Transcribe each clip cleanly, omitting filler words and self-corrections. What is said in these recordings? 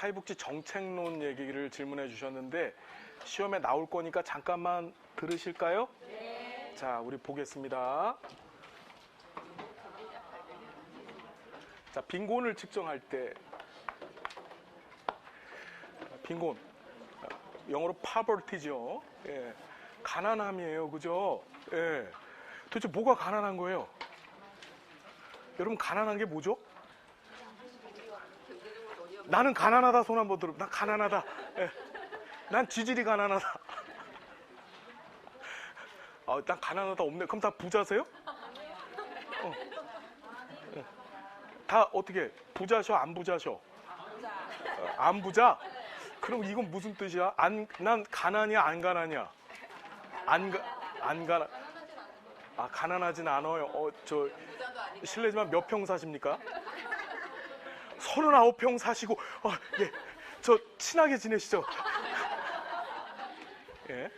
사회복지 정책론 얘기를 질문해 주셨는데 시험에 나올 거니까 잠깐만 들으실까요? 네. 자, 우리 보겠습니다. 자, 빈곤을 측정할 때 빈곤, 영어로 poverty죠. 예, 가난함이에요, 그죠? 예, 도대체 뭐가 가난한 거예요? 여러분, 가난한 게 뭐죠? 나는 가난하다 손 한번 들어. 나 가난하다. 예, 난 지질이 가난하다. 난 가난하다 없네. 그럼 다 부자세요? 예. 다 어떻게 부자셔 안 부자셔? 안 부자? 그럼 이건 무슨 뜻이야? 난 가난이야 안 가난이야? 안 가난. 가난하진 않아요. 실례지만 몇 평 사십니까? 39평 사시고 예, 저 친하게 지내시죠? 예.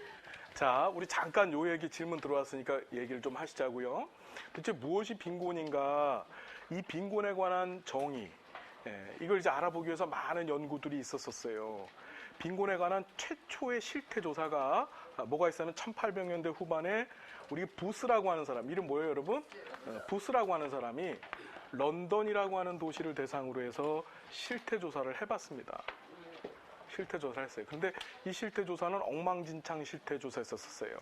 자, 우리 잠깐 요 얘기 질문 들어왔으니까 얘기를 좀 하시자고요. 대체 무엇이 빈곤인가? 이 빈곤에 관한 정의, 이걸 이제 알아보기 위해서 많은 연구들이 있었어요. 빈곤에 관한 최초의 실태 조사가 뭐가 있었냐면 1800년대 후반에 우리 부스라고 하는 사람, 이름 뭐예요, 여러분? 부스라고 하는 사람이 런던이라고 하는 도시를 대상으로 해서 실태 조사를 해봤습니다. 실태 조사를 했어요. 근데 이 실태 조사는 엉망진창 실태 조사였었어요.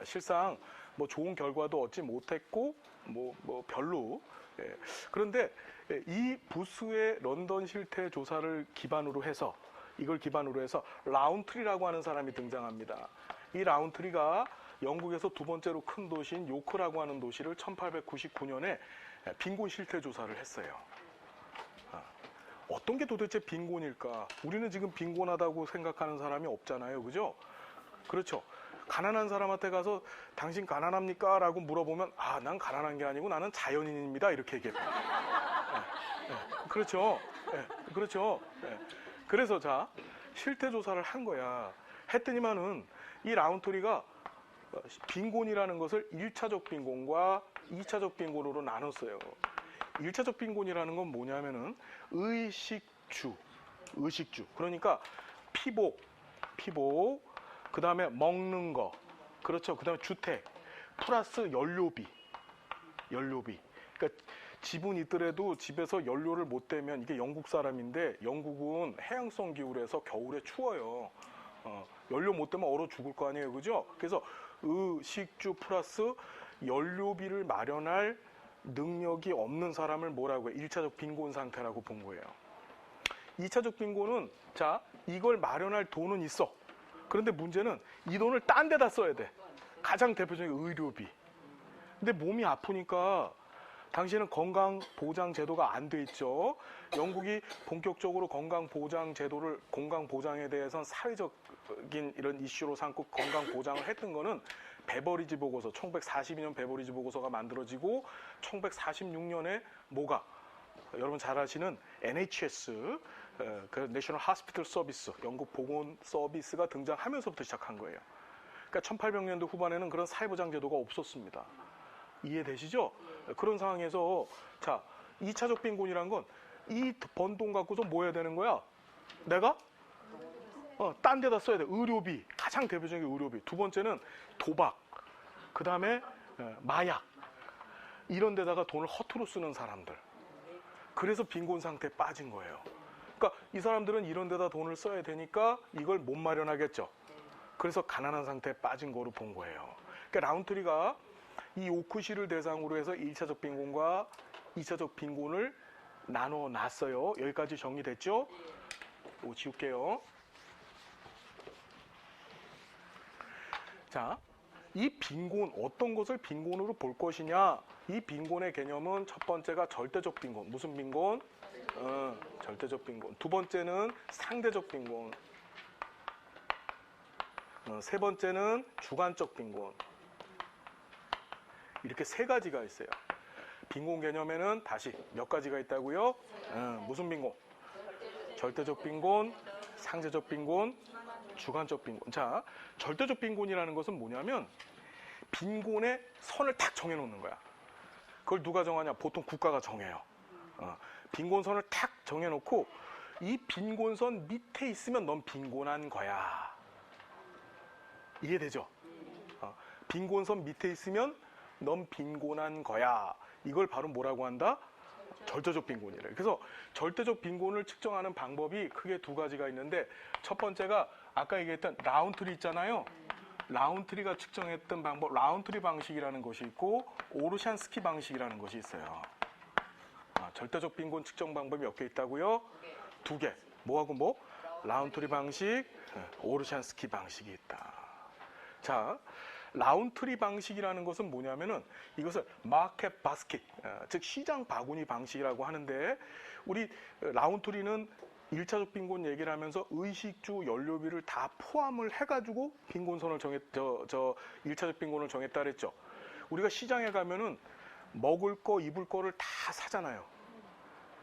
실상 뭐 좋은 결과도 얻지 못했고 뭐 별로. 그런데 이 부스의 런던 실태 조사를 기반으로 해서 라운트리라고 하는 사람이 등장합니다. 이 라운트리가 영국에서 두 번째로 큰 도시인 요크라고 하는 도시를 1899년에 빈곤 실태 조사를 했어요. 어떤 게 도대체 빈곤일까? 우리는 지금 빈곤하다고 생각하는 사람이 없잖아요. 그죠? 그렇죠. 가난한 사람한테 가서 당신 가난합니까? 라고 물어보면 난 가난한 게 아니고 나는 자연인입니다. 이렇게 얘기해요. 그렇죠. 그렇죠. 그래서 자, 실태 조사를 한 거야. 했더니만은 이 라운트리가 빈곤이라는 것을 1차적 빈곤과 2차적 빈곤으로 나눴어요. 1차적 빈곤이라는 건 뭐냐면은 의식주. 그러니까 피복, 그 다음에 먹는 거, 그렇죠. 그 다음에 주택, 플러스 연료비. 그러니까 집은 있더라도 집에서 연료를 못 대면, 이게 영국 사람인데 영국은 해양성 기후라서 겨울에 추워요. 연료 못 대면 얼어 죽을 거 아니에요, 그죠? 그래서 의식주 플러스 연료비를 마련할 능력이 없는 사람을 뭐라고 해요? 1차적 빈곤 상태라고 본 거예요. 2차적 빈곤은 자, 이걸 마련할 돈은 있어. 그런데 문제는 이 돈을 딴 데다 써야 돼. 가장 대표적인 의료비. 근데 몸이 아프니까 당시에는 건강보장 제도가 안 돼 있죠. 영국이 본격적으로 건강보장에 대해서는 사회적인 이런 이슈로 삼고 건강보장을 했던 거는 베버리지 보고서, 1942년 베버리지 보고서가 만들어지고 1946년에 뭐가 여러분 잘 아시는 NHS, 그 내셔널 하스피털 서비스, 영국 보건 서비스가 등장하면서부터 시작한 거예요. 그러니까 1800년대 후반에는 그런 사회보장 제도가 없었습니다. 이해되시죠? 그런 상황에서 자, 2차적 빈곤이란 건 이 번 돈 갖고서 뭐 해야 되는 거야? 내가 딴 데다 써야 돼. 의료비, 가장 대표적인 의료비. 두 번째는 도박, 그 다음에 마약, 이런 데다가 돈을 허투루 쓰는 사람들. 그래서 빈곤 상태에 빠진 거예요. 그러니까 이 사람들은 이런 데다 돈을 써야 되니까 이걸 못 마련하겠죠. 그래서 가난한 상태에 빠진 거로 본 거예요. 그러니까 라운트리가 이 오크시를 대상으로 해서 1차적 빈곤과 2차적 빈곤을 나눠 놨어요. 여기까지 정리됐죠? 지울게요. 자, 이 빈곤, 어떤 것을 빈곤으로 볼 것이냐? 이 빈곤의 개념은 첫 번째가 절대적 빈곤. 무슨 빈곤? 절대적 빈곤. 두 번째는 상대적 빈곤. 세 번째는 주관적 빈곤. 이렇게 세 가지가 있어요. 빈곤 개념에는 다시 몇 가지가 있다고요? 무슨 빈곤? 절대적 빈곤, 상대적 빈곤, 주관적 빈곤. 자, 절대적 빈곤이라는 것은 뭐냐면 빈곤의 선을 딱 정해놓는 거야. 그걸 누가 정하냐? 보통 국가가 정해요. 빈곤선을 탁 정해놓고 이 빈곤선 밑에 있으면 넌 빈곤한 거야. 이해되죠? 빈곤선 밑에 있으면 넌 빈곤한 거야. 이걸 바로 뭐라고 한다? 절대적 빈곤이래. 그래서 절대적 빈곤을 측정하는 방법이 크게 두 가지가 있는데, 첫 번째가 아까 얘기했던 라운트리 있잖아요. 라운트리가 측정했던 방법, 라운트리 방식이라는 것이 있고 오르샨스키 방식이라는 것이 있어요. 절대적 빈곤 측정 방법이 몇 개 있다고요? 두 개. 뭐하고 뭐? 라운트리 방식, 오르샨스키 방식이 있다. 자, 라운트리 방식이라는 것은 뭐냐면은 이것을 마켓 바스켓, 즉 시장 바구니 방식이라고 하는데, 우리 라운트리는 1차적 빈곤 얘기를 하면서 의식주, 연료비를 다 포함을 해가지고 빈곤선을 1차적 빈곤을 정했다 그랬죠. 우리가 시장에 가면은 먹을 거, 입을 거를 다 사잖아요.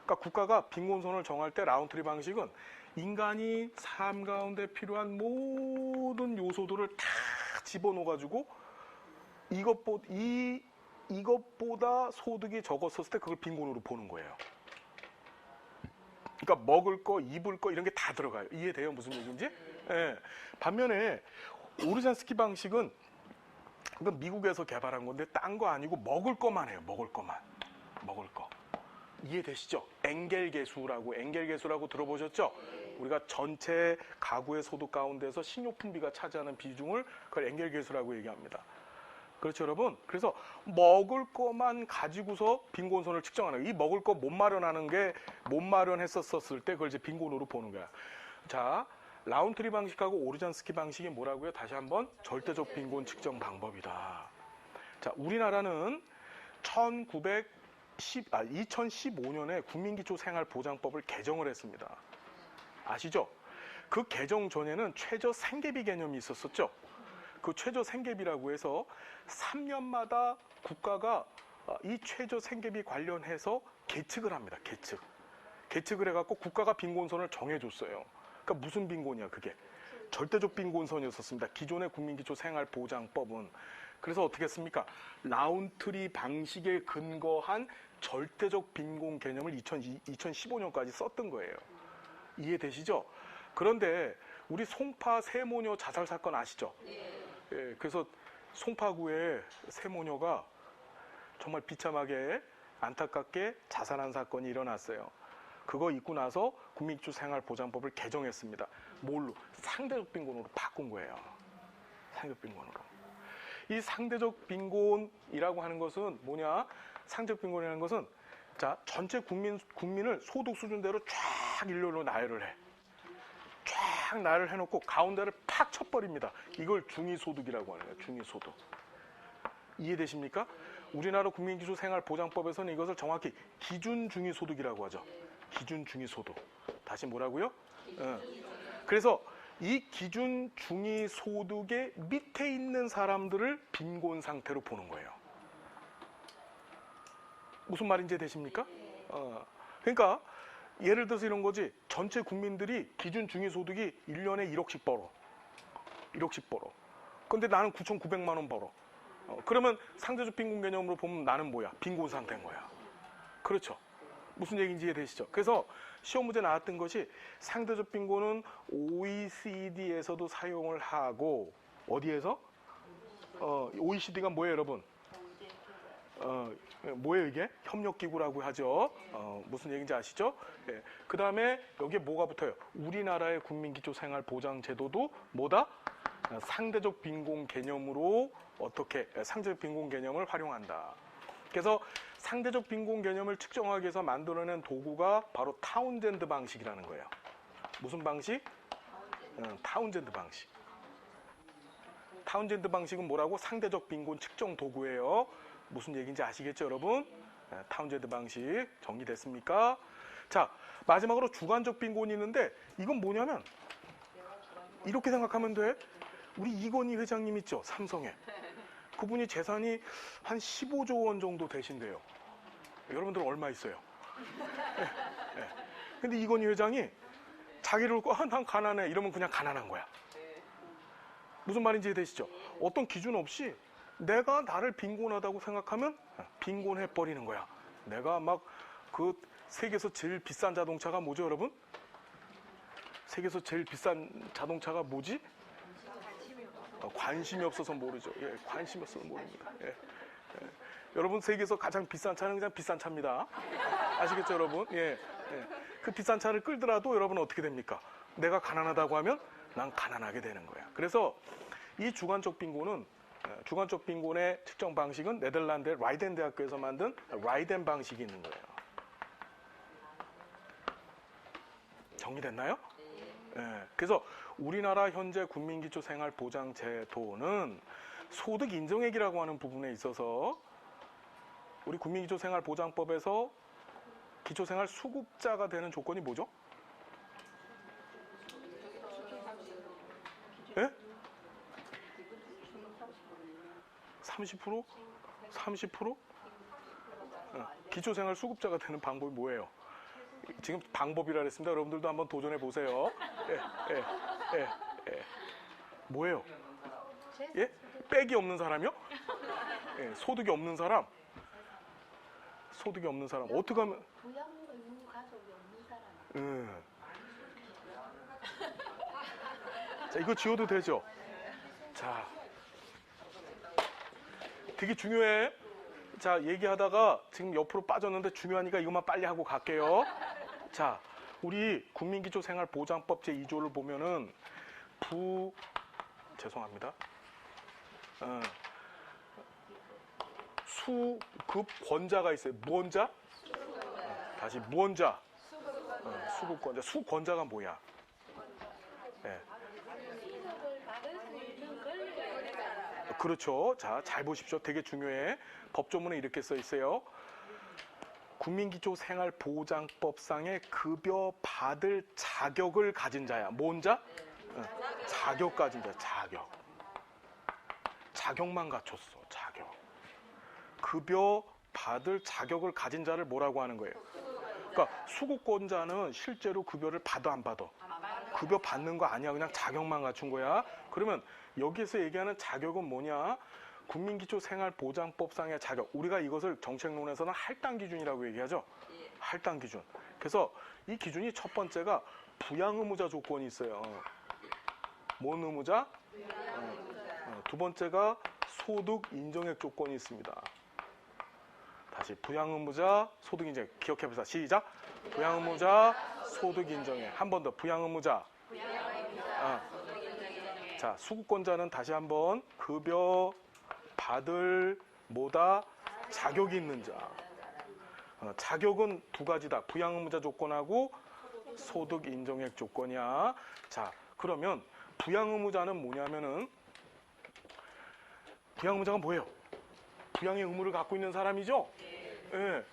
그러니까 국가가 빈곤선을 정할 때 라운트리 방식은 인간이 삶 가운데 필요한 모든 요소들을 다 집어넣어가지고 이것보다 소득이 적었었을 때 그걸 빈곤으로 보는 거예요. 그러니까 먹을 거, 입을 거 이런 게 다 들어가요. 이해돼요? 무슨 얘기인지? 예. 반면에 오르샨스키 방식은 이건 미국에서 개발한 건데 딴 거 아니고 먹을 거만 해요. 먹을 거만. 먹을 거. 이해되시죠? 엔겔계수라고 들어보셨죠? 우리가 전체 가구의 소득 가운데서 식료품비가 차지하는 비중을 그걸 엔겔계수라고 얘기합니다. 그렇죠, 여러분? 그래서 먹을 거만 가지고서 빈곤선을 측정하는 거예요. 이 먹을 거 못 마련했었을 때 그걸 이제 빈곤으로 보는 거야. 자, 라운트리 방식하고 오르샨스키 방식이 뭐라고요? 다시 한번 절대적 빈곤 측정 방법이다. 자, 우리나라는 2015년에 국민기초생활보장법을 개정을 했습니다. 아시죠? 그 개정 전에는 최저 생계비 개념이 있었었죠. 그 최저 생계비라고 해서 3년마다 국가가 이 최저 생계비 관련해서 계측을 합니다. 계측을 해갖고 국가가 빈곤선을 정해줬어요. 그러니까 무슨 빈곤이야 그게? 절대적 빈곤선이었습니다. 기존의 국민기초생활보장법은. 그래서 어떻게 했습니까? 라운트리 방식에 근거한 절대적 빈곤 개념을 2015년까지 썼던 거예요. 이해되시죠? 그런데 우리 송파 세모녀 자살 사건 아시죠? 예, 그래서 송파구에 세모녀가 정말 비참하게 안타깝게 자살한 사건이 일어났어요. 그거 있고 나서 국민기초생활보장법을 개정했습니다. 뭘로? 상대적 빈곤으로 바꾼 거예요. 상대적 빈곤으로. 이 상대적 빈곤이라고 하는 것은 뭐냐? 상대적 빈곤이라는 것은 자, 전체 국민을 소득 수준대로 쫙 일렬로 나열을 해. 쫙 나열을 해놓고 가운데를 팍 쳐버립니다. 이걸 중위소득이라고 하는 거예요. 중위소득. 이해되십니까? 우리나라 국민기초생활보장법에서는 이것을 정확히 기준중위소득이라고 하죠. 기준중위소득. 다시 뭐라고요? 그래서 이 기준중위소득의 밑에 있는 사람들을 빈곤 상태로 보는 거예요. 무슨 말인지 되십니까? 그러니까 예를 들어서 이런 거지. 전체 국민들이 기준 중위소득이 1년에 1억씩 벌어. 1억씩 벌어. 근데 나는 9,900만 원 벌어. 그러면 상대적 빈곤 개념으로 보면 나는 뭐야? 빈곤 상태인 거야. 그렇죠. 무슨 얘기인지 이해되시죠? 그래서 시험 문제 나왔던 것이 상대적 빈곤은 OECD에서도 사용을 하고 어디에서? OECD가 뭐예요, 여러분? 뭐예요 이게? 협력기구라고 하죠. 무슨 얘기인지 아시죠? 예. 그 다음에 여기에 뭐가 붙어요? 우리나라의 국민기초생활보장제도도 뭐다? 상대적 빈곤 개념으로 어떻게 상대적 빈곤 개념을 활용한다. 그래서 상대적 빈곤 개념을 측정하기 위해서 만들어낸 도구가 바로 타운젠드 방식이라는 거예요. 무슨 방식? 타운젠드 방식. 타운젠드 방식은 뭐라고? 상대적 빈곤 측정 도구예요. 무슨 얘기인지 아시겠죠, 여러분? 타운젠드 방식 정리됐습니까? 자, 마지막으로 주관적 빈곤이 있는데 이건 뭐냐면 이렇게 생각하면 돼. 우리 이건희 회장님 있죠, 삼성에. 그분이 재산이 한 15조 원 정도 되신대요. 여러분들은 얼마 있어요? 근데 이건희 회장이 자기를 난 가난해 이러면 그냥 가난한 거야. 무슨 말인지 이해되시죠? 어떤 기준 없이 내가 나를 빈곤하다고 생각하면 빈곤해버리는 거야. 내가 막 그 세계에서 제일 비싼 자동차가 뭐죠, 여러분? 세계에서 제일 비싼 자동차가 뭐지? 관심이 없어서 모르죠. 예, 관심이 없어서 모릅니다. 예, 예. 여러분, 세계에서 가장 비싼 차는 그냥 비싼 차입니다. 아시겠죠, 여러분? 예, 예. 그 비싼 차를 끌더라도 여러분 어떻게 됩니까? 내가 가난하다고 하면 난 가난하게 되는 거야. 그래서 이 주관적 빈곤의 측정 방식은 네덜란드의 라이덴 대학교에서 만든 라이덴 방식이 있는 거예요. 정리됐나요? 예. 그래서 우리나라 현재 국민기초생활보장제도는 소득 인정액이라고 하는 부분에 있어서 우리 국민기초생활보장법에서 기초생활 수급자가 되는 조건이 뭐죠? 예? 30%? 30%? 기초생활 수급자가 되는 방법이 뭐예요? 지금 방법이라 그랬습니다. 여러분들도 한번 도전해 보세요. 뭐예요? 예? 백이 없는 사람이요? 예, 소득이 없는 사람? 소득이 없는 사람. 어떻게 하면? 부양으로 있는 가족이 없는 사람. 자, 이거 지워도 되죠? 자, 되게 중요해. 자, 얘기하다가 지금 옆으로 빠졌는데 중요하니까 이것만 빨리 하고 갈게요. 자, 우리 국민기초생활보장법 제2조를 보면은 죄송합니다. 수급권자가 있어요. 무언자? 다시 무언자? 수급권자. 수권자가 뭐야? 네. 수급을 받을 수 있는 권리가 있는 사람. 그렇죠. 자, 잘 보십시오. 되게 중요해. 법조문에 이렇게 써 있어요. 국민기초생활보장법상의 급여 받을 자격을 가진 자야. 뭔 자? 자격 가진 자. 자격. 자격만 갖췄어. 자격. 급여 받을 자격을 가진 자를 뭐라고 하는 거예요? 그러니까 수급권자는 실제로 급여를 받아 안 받아? 급여 받는 거 아니야. 그냥 자격만 갖춘 거야. 그러면 여기서 얘기하는 자격은 뭐냐? 국민기초생활보장법상의 자격. 우리가 이것을 정책론에서는 할당 기준이라고 얘기하죠. 할당 기준. 그래서 이 기준이 첫 번째가 부양 의무자 조건이 있어요. 뭔 의무자? 두 번째가 소득 인정액 조건이 있습니다. 다시 부양 의무자, 소득 인정액. 기억해보자. 시작. 부양 의무자, 소득 인정액. 한 번 더. 부양 의무자. 자, 수급권자는 다시 한번 급여 받을 뭐다? 자격이 있는 자. 자격은 두 가지다. 부양 의무자 조건하고 소득 인정액 조건이야. 자, 그러면 부양 의무자는 뭐냐면은 부양 의무자가 뭐예요? 부양의 의무를 갖고 있는 사람이죠? 예.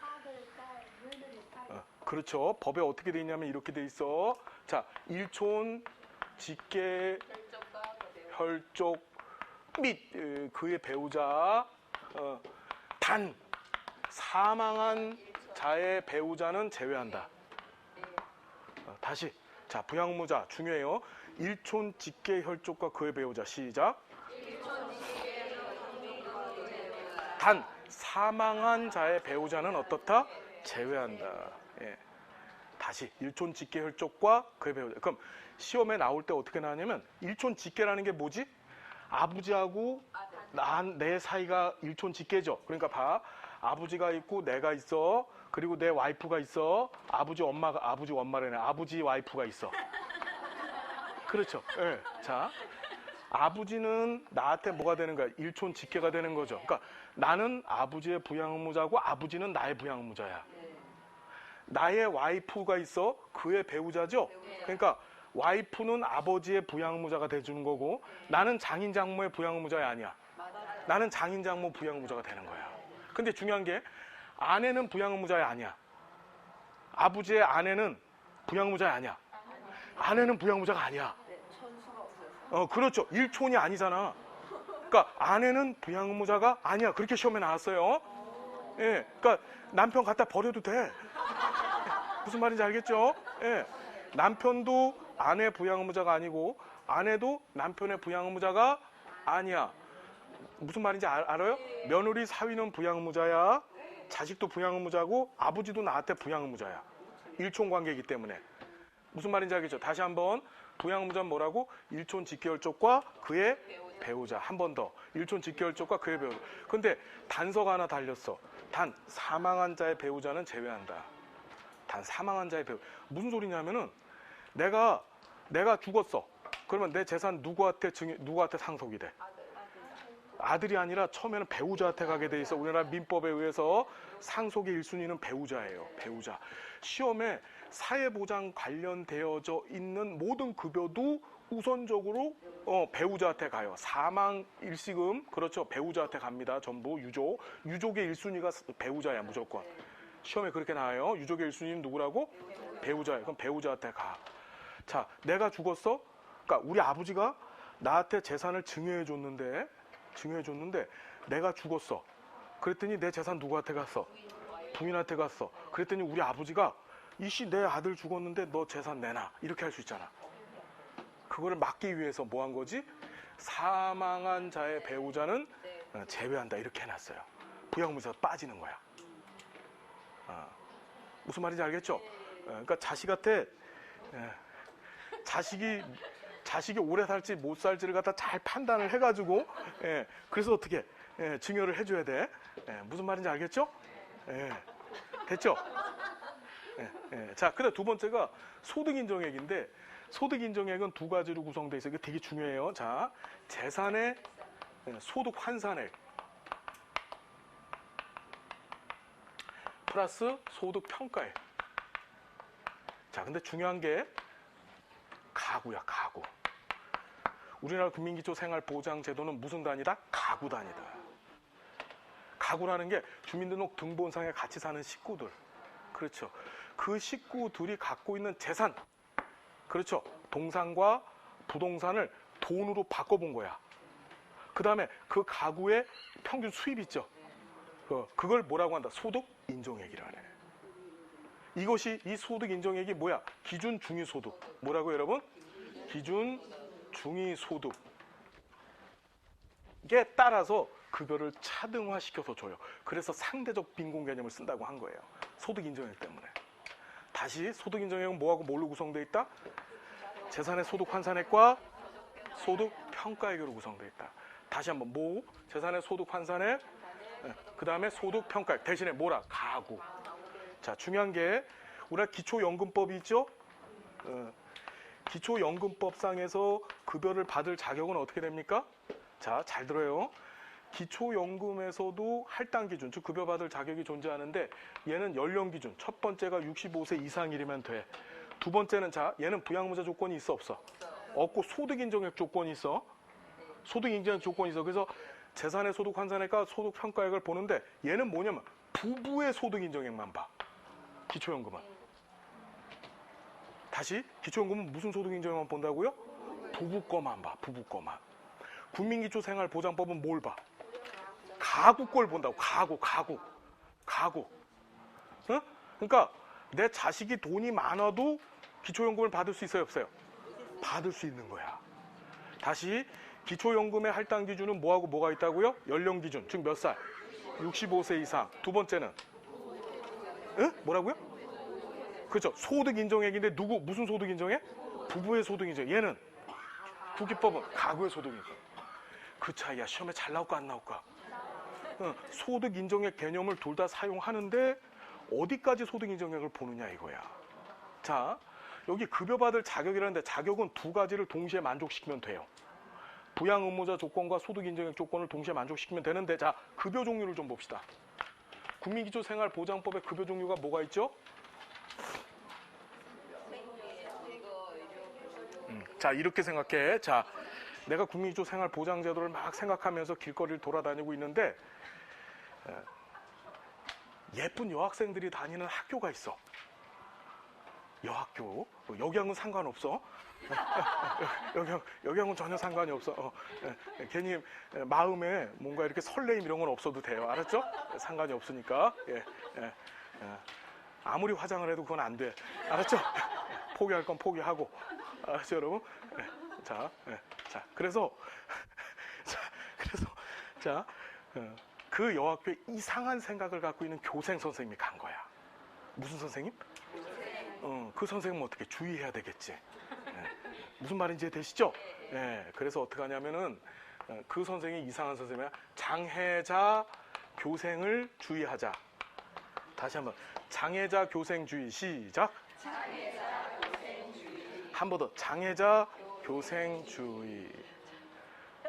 그렇죠. 법에 어떻게 돼 있냐면 이렇게 돼 있어. 자, 일촌, 직계, 혈족 및 그의 배우자, 단 사망한 자의 배우자는 제외한다. 다시. 자, 부양 의무자 중요해요. 일촌, 직계, 혈족과 그의 배우자. 시작. 단 사망한 자의 배우자는 어떻다? 제외한다. 예. 다시 일촌 직계 혈족과 그의 배우자. 그럼 시험에 나올 때 어떻게 나왔냐면 일촌 직계라는 게 뭐지? 아버지하고 내 사이가 일촌 직계죠. 그러니까 봐. 아버지가 있고 내가 있어. 그리고 내 와이프가 있어. 아버지 엄마래네. 아버지 와이프가 있어. 그렇죠. 예. 자. 아버지는 나한테 뭐가 되는 거야? 일촌 직계가 되는 거죠. 그러니까 나는 아버지의 부양 의무자고 아버지는 나의 부양 의무자야. 나의 와이프가 있어. 그의 배우자죠. 그러니까 와이프는 아버지의 부양 의무자가 돼주는 거고 나는 장인 장모의 부양 의무자야 아니야. 나는 장인 장모 부양 의무자가 되는 거야. 근데 중요한 게 아내는 부양 의무자야 아니야. 아버지의 아내는 부양 의무자야 아니야. 아내는 부양 의무자가 아니야. 그렇죠. 일촌이 아니잖아. 그러니까 아내는 부양 의무자가 아니야. 그렇게 시험에 나왔어요. 예, 그러니까 남편 갖다 버려도 돼. 무슨 말인지 알겠죠? 예, 남편도 아내 부양 의무자가 아니고 아내도 남편의 부양 의무자가 아니야. 무슨 말인지 알아요? 며느리 사위는 부양 의무자야. 자식도 부양 의무자고 아버지도 나한테 부양 의무자야. 일촌 관계이기 때문에. 무슨 말인지 알겠죠? 다시 한번 부양무자는 뭐라고? 일촌 직계혈족과 그의 배우자. 한 번 더. 일촌 직계혈족과 그의 배우자. 근데 단서가 하나 달렸어. 단 사망한 자의 배우자는 제외한다. 단 사망한 자의 배우. 무슨 소리냐면은 내가 죽었어. 그러면 내 재산 누구한테 상속이 돼? 아들이 아니라 처음에는 배우자한테 가게 돼 있어. 우리나라 민법에 의해서 상속의 1순위는 배우자예요. 배우자. 시험에 사회보장 관련되어져 있는 모든 급여도 우선적으로 배우자한테 가요. 사망 일시금 그렇죠. 배우자한테 갑니다. 전부 유족의 1순위가 배우자야 무조건. 시험에 그렇게 나와요. 유족의 1순위는 누구라고? 배우자예요. 그럼 배우자한테 가. 자, 내가 죽었어? 그러니까 우리 아버지가 나한테 재산을 증여해 줬는데 내가 죽었어. 그랬더니 내 재산 누구한테 갔어? 부인한테 갔어. 그랬더니 우리 아버지가 이씨 내 아들 죽었는데 너 재산 내놔. 이렇게 할 수 있잖아. 그거를 막기 위해서 뭐 한 거지? 사망한 자의 배우자는 제외한다. 이렇게 해놨어요. 부양무자에서 빠지는 거야. 무슨 말인지 알겠죠? 그러니까 자식한테 자식이 오래 살지 못 살지를 갖다 잘 판단을 해가지고 그래서 어떻게 증여를 해줘야 돼. 무슨 말인지 알겠죠? 됐죠? 자, 근데 두 번째가 소득인정액인데 소득인정액은 두 가지로 구성되어 있어요. 이게 되게 중요해요. 자, 재산의 소득 환산액 플러스 소득 평가액. 자, 근데 중요한 게 가구야, 가구. 우리나라 국민기초생활보장제도는 무슨 단위다? 가구 단위다. 가구라는 게 주민등록 등본상에 같이 사는 식구들. 그렇죠. 그 식구들이 갖고 있는 재산. 그렇죠. 동산과 부동산을 돈으로 바꿔본 거야. 그 다음에 그 가구의 평균 수입 있죠. 그걸 뭐라고 한다? 소득인정액이라네. 이 소득인정액이 뭐야? 기준 중위소득. 뭐라고 여러분? 기준 중위소득에 따라서 급여를 차등화시켜서 줘요. 그래서 상대적 빈곤 개념을 쓴다고 한 거예요. 소득인정액 때문에. 다시 소득인정액은 뭐하고 뭘로 구성되어 있다? 재산의 소득 환산액과 소득 평가액으로 구성되어 있다. 다시 한번 재산의 소득 환산액, 그 다음에 소득 평가액. 대신에 뭐라? 가구. 자, 중요한 게 우리가 기초연금법이 있죠? 기초연금법상에서 급여를 받을 자격은 어떻게 됩니까? 자, 잘 들어요. 기초연금에서도 할당 기준, 즉 급여 받을 자격이 존재하는데 얘는 연령 기준. 첫 번째가 65세 이상이면 돼. 두 번째는 얘는 부양무자 조건이 있어 없어? 없고 소득인정액 조건이 있어. 소득인정액 조건이 있어. 그래서 재산의 소득 환산액과 소득 평가액을 보는데 얘는 뭐냐면 부부의 소득인정액만 봐. 기초연금은. 다시 기초연금은 무슨 소득인정액만 본다고요? 부부 거만 봐. 부부 거만. 국민기초생활보장법은 뭘 봐? 가구 걸 본다고. 가구. 응? 그러니까 내 자식이 돈이 많아도 기초연금을 받을 수 있어요, 없어요? 받을 수 있는 거야. 다시 기초연금의 할당 기준은 뭐하고 뭐가 있다고요? 연령 기준, 즉 몇 살? 65세 이상. 두 번째는 뭐라고요? 그렇죠. 소득 인정액인데 무슨 소득 인정액? 부부의 소득 인정액. 얘는 국기법은 가구의 소득 인정액. 그 차이야. 시험에 잘 나올까 안 나올까? 소득 인정액 개념을 둘 다 사용하는데 어디까지 소득 인정액을 보느냐 이거야. 자, 여기 급여받을 자격이라는데 자격은 두 가지를 동시에 만족시키면 돼요. 부양 의무자 조건과 소득 인정액 조건을 동시에 만족시키면 되는데, 자, 급여 종류를 좀 봅시다. 국민기초생활보장법의 급여 종류가 뭐가 있죠? 자, 이렇게 생각해. 자, 내가 국민기초생활보장제도를 막 생각하면서 길거리를 돌아다니고 있는데 예쁜 여학생들이 다니는 학교가 있어. 여학교. 여기하고는 상관없어. 여기하고는 전혀 상관이 없어. 괜히 마음에 뭔가 이렇게 설레임 이런 건 없어도 돼요. 알았죠? 상관이 없으니까. 아무리 화장을 해도 그건 안 돼. 알았죠? 포기할 건 포기하고. 알았죠, 여러분? 그래서 그 여학교에 이상한 생각을 갖고 있는 교생 선생님이 간 거야. 무슨 선생님? 그 선생님은 어떻게 주의해야 되겠지. 무슨 말인지 되시죠? 그래서 어떻게 하냐면은 그 선생이 이상한 선생님이야. 장애자 교생을 주의하자. 다시 한번 장애자 교생주의 시작. 한 번 더 장애자 교생주의.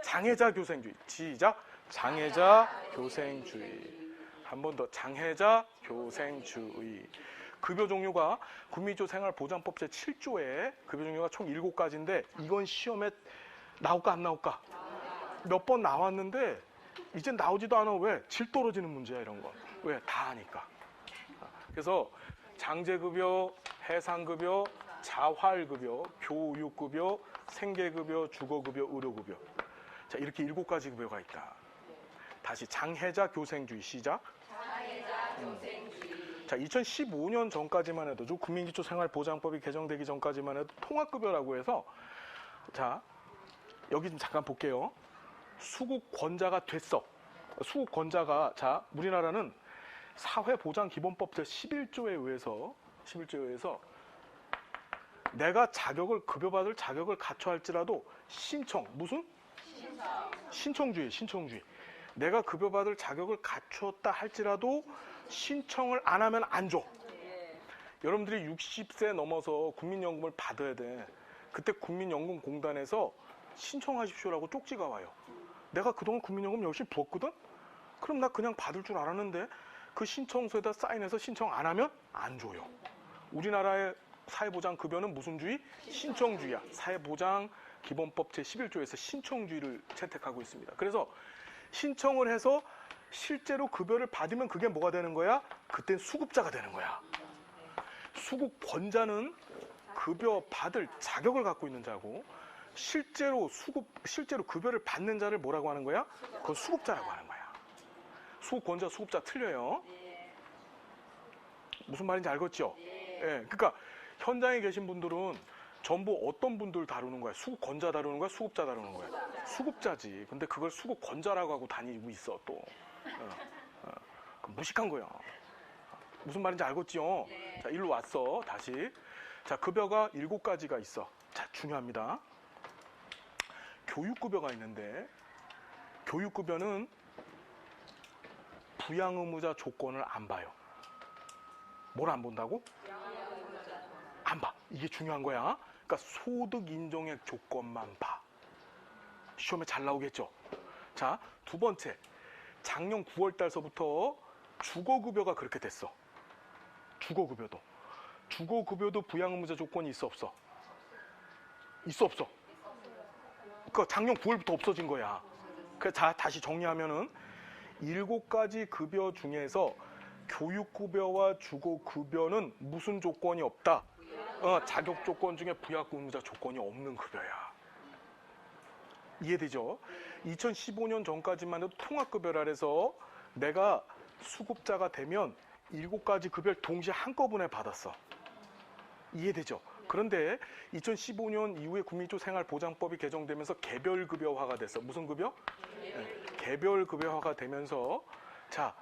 장애자 교생주의 시작. 장애자 교생주의. 한 번 더 장애자 교생주의. 급여 종류가 국민기초 생활보장법 제7조에 급여 종류가 총 7가지인데 이건 시험에 나올까 안 나올까? 몇 번 나왔는데 이제 나오지도 않아. 왜? 질 떨어지는 문제야 이런 거. 왜? 다 하니까. 그래서 장제급여, 해상급여, 자활급여, 교육급여, 생계급여, 주거급여, 의료급여. 자, 이렇게 7가지 급여가 있다. 다시 장애자 교생주의 시작. 자, 2015년 전까지만 해도 국민기초생활보장법이 개정되기 전까지만 해도 통합급여라고 해서 자, 여기 좀 잠깐 볼게요. 수급권자가 됐어. 수급권자가 자, 우리나라는 사회보장기본법 제11조에 의해서 내가 자격을 급여받을 자격을 갖춰 할지라도 신청주의. 내가 급여받을 자격을 갖추었다 할지라도 신청을 안 하면 안 줘. 여러분들이 60세 넘어서 국민연금을 받아야 돼. 그때 국민연금공단에서 신청하십시오라고 쪽지가 와요. 내가 그동안 국민연금 열심히 부었거든? 그럼 나 그냥 받을 줄 알았는데 그 신청서에다 사인해서 신청 안 하면 안 줘요. 우리나라의 사회보장급여는 무슨 주의? 신청주의야. 사회보장기본법 제11조에서 신청주의를 채택하고 있습니다. 그래서 신청을 해서 실제로 급여를 받으면 그게 뭐가 되는 거야? 그땐 수급자가 되는 거야. 수급권자는 급여 받을 자격을 갖고 있는 자고 실제로 급여를 받는 자를 뭐라고 하는 거야? 그건 수급자라고 하는 거야. 수급권자, 수급자 틀려요. 무슨 말인지 알겠죠? 그러니까 현장에 계신 분들은 전부 어떤 분들 다루는 거야? 수급권자 다루는 거야? 수급자 다루는 거야? 수급자지. 근데 그걸 수급권자라고 하고 다니고 있어 또. 무식한 거야. 무슨 말인지 알겠죠? 자, 일로 왔어. 다시. 자, 급여가 7가지가 있어. 자, 중요합니다. 교육급여가 있는데 교육급여는 부양의무자 조건을 안 봐요. 뭘 안 본다고? 안 봐. 이게 중요한 거야. 그러니까 소득 인정의 조건만 봐. 시험에 잘 나오겠죠? 자, 두 번째. 작년 9월 달서부터 주거급여가 그렇게 됐어. 주거급여도. 주거급여도 부양의무자 조건이 있어 없어? 있어 없어? 그러니까 작년 9월부터 없어진 거야. 자, 다시 정리하면은 7가지 급여 중에서 교육급여와 주거급여는 무슨 조건이 없다? 자격 조건 중에 부양의무자 조건이 없는 급여야. 이해되죠? 2015년 전까지만 해도 통합급여라 해서 내가 수급자가 되면 7가지 급여를 동시에 한꺼번에 받았어. 이해되죠? 그런데 2015년 이후에 국민기초생활보장법이 개정되면서 개별급여화가 됐어. 무슨 급여? 개별급여화가 되면서 자,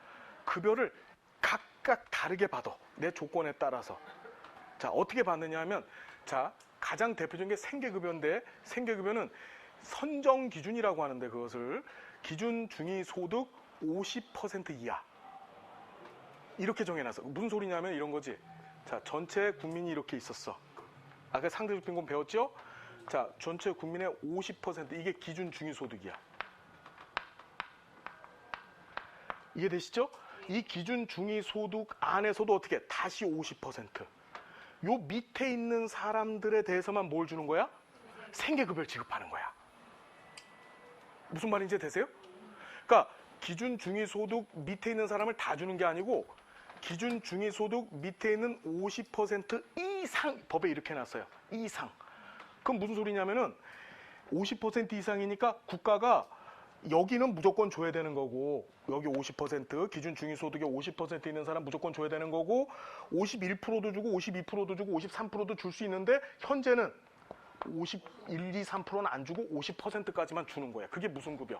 급여를 각각 다르게 받아. 내 조건에 따라서. 자, 어떻게 받느냐 하면 자, 가장 대표적인 게 생계급여인데 생계급여는 선정 기준이라고 하는데 그것을 기준 중위소득 50% 이하 이렇게 정해놨어. 무슨 소리냐면 이런 거지. 자, 전체 국민이 이렇게 있었어. 아까 상대적 빈곤 배웠죠? 자, 전체 국민의 50% 이게 기준 중위소득이야. 이해되시죠? 이 기준 중위소득 안에서도 어떻게 다시 50%. 요 밑에 있는 사람들에 대해서만 뭘 주는 거야? 생계급여를 지급하는 거야. 무슨 말인지 되세요? 그러니까 기준 중위소득 밑에 있는 사람을 다 주는 게 아니고 기준 중위소득 밑에 있는 50% 이상 법에 이렇게 해놨어요. 이상. 그럼 무슨 소리냐면은 50% 이상이니까 국가가 여기는 무조건 줘야 되는 거고 여기 50% 기준 중위소득의 50% 있는 사람 무조건 줘야 되는 거고 51%도 주고 52%도 주고 53%도 줄 수 있는데 현재는 51, 2, 3%는 안 주고 50%까지만 주는 거야. 그게 무슨 급여?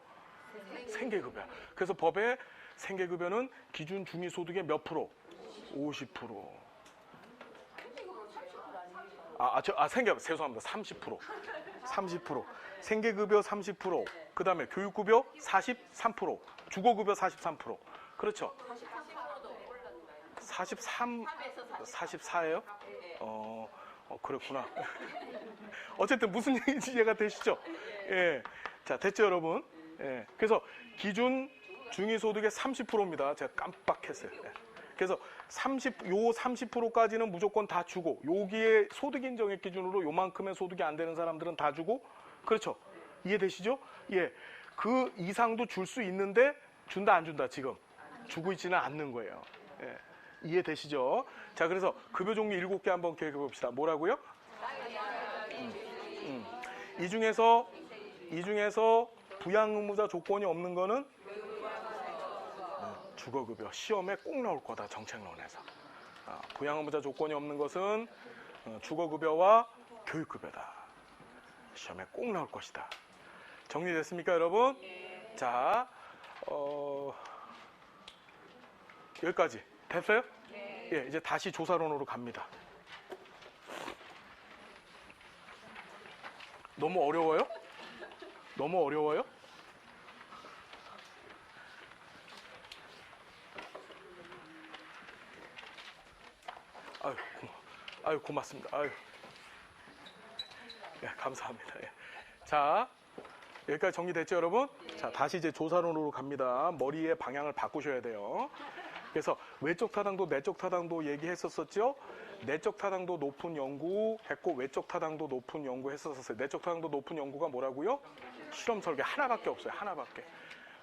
생계급여야. 그래서 법에 생계급여는 기준 중위소득의 몇 프로? 50%. 죄송합니다. 30%. 30%. 생계급여 30%. 그 다음에 교육급여 43%. 주거급여 43%. 그렇죠. 44예요? 그렇구나. 어쨌든 무슨 얘기인지 이해가 되시죠? 예. 자, 됐죠, 여러분? 예. 그래서 기준 중위소득의 30%입니다. 제가 깜빡했어요. 예. 그래서 30%까지는 무조건 다 주고, 여기에 소득 인정액 기준으로 요만큼의 소득이 안 되는 사람들은 다 주고, 그렇죠? 이해되시죠? 예. 그 이상도 줄 수 있는데, 준다, 안 준다, 지금? 주고 있지는 않는 거예요. 예. 이해되시죠? 자, 그래서 급여 종류 7개 한번 기억해 봅시다. 뭐라고요? 이 중에서 부양 의무자 조건이 없는 거는 주거급여. 시험에 꼭 나올 거다, 정책론에서. 부양 의무자 조건이 없는 것은 주거급여와 교육급여다. 시험에 꼭 나올 것이다. 정리됐습니까, 여러분? 자, 여기까지. 됐어요? 예, 이제 다시 조사론으로 갑니다. 너무 어려워요? 너무 어려워요? 아유, 고맙습니다. 아유. 예, 감사합니다. 예. 자, 여기까지 정리됐죠, 여러분? 자, 다시 이제 조사론으로 갑니다. 머리의 방향을 바꾸셔야 돼요. 그래서 외적 타당도, 내적 타당도 얘기했었었죠? 내적 타당도 높은 연구 했고, 외적 타당도 높은 연구 했었었어요. 내적 타당도 높은 연구가 뭐라고요? 실험 설계 하나밖에 없어요. 하나밖에.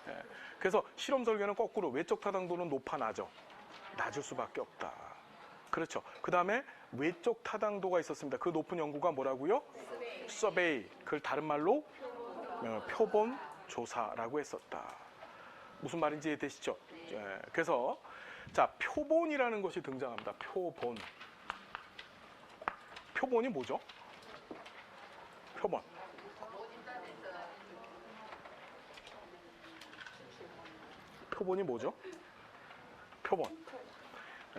예. 그래서 실험 설계는 거꾸로 외적 타당도는 높아 낮아. 낮을 수밖에 없다. 그렇죠. 그 다음에 외적 타당도가 있었습니다. 그 높은 연구가 뭐라고요? 서베이. 그걸 다른 말로 표본 조사라고 했었다. 무슨 말인지 이해되시죠? 예. 그래서 자, 표본이라는 것이 등장합니다. 표본. 표본이 뭐죠? 표본. 표본이 뭐죠? 표본.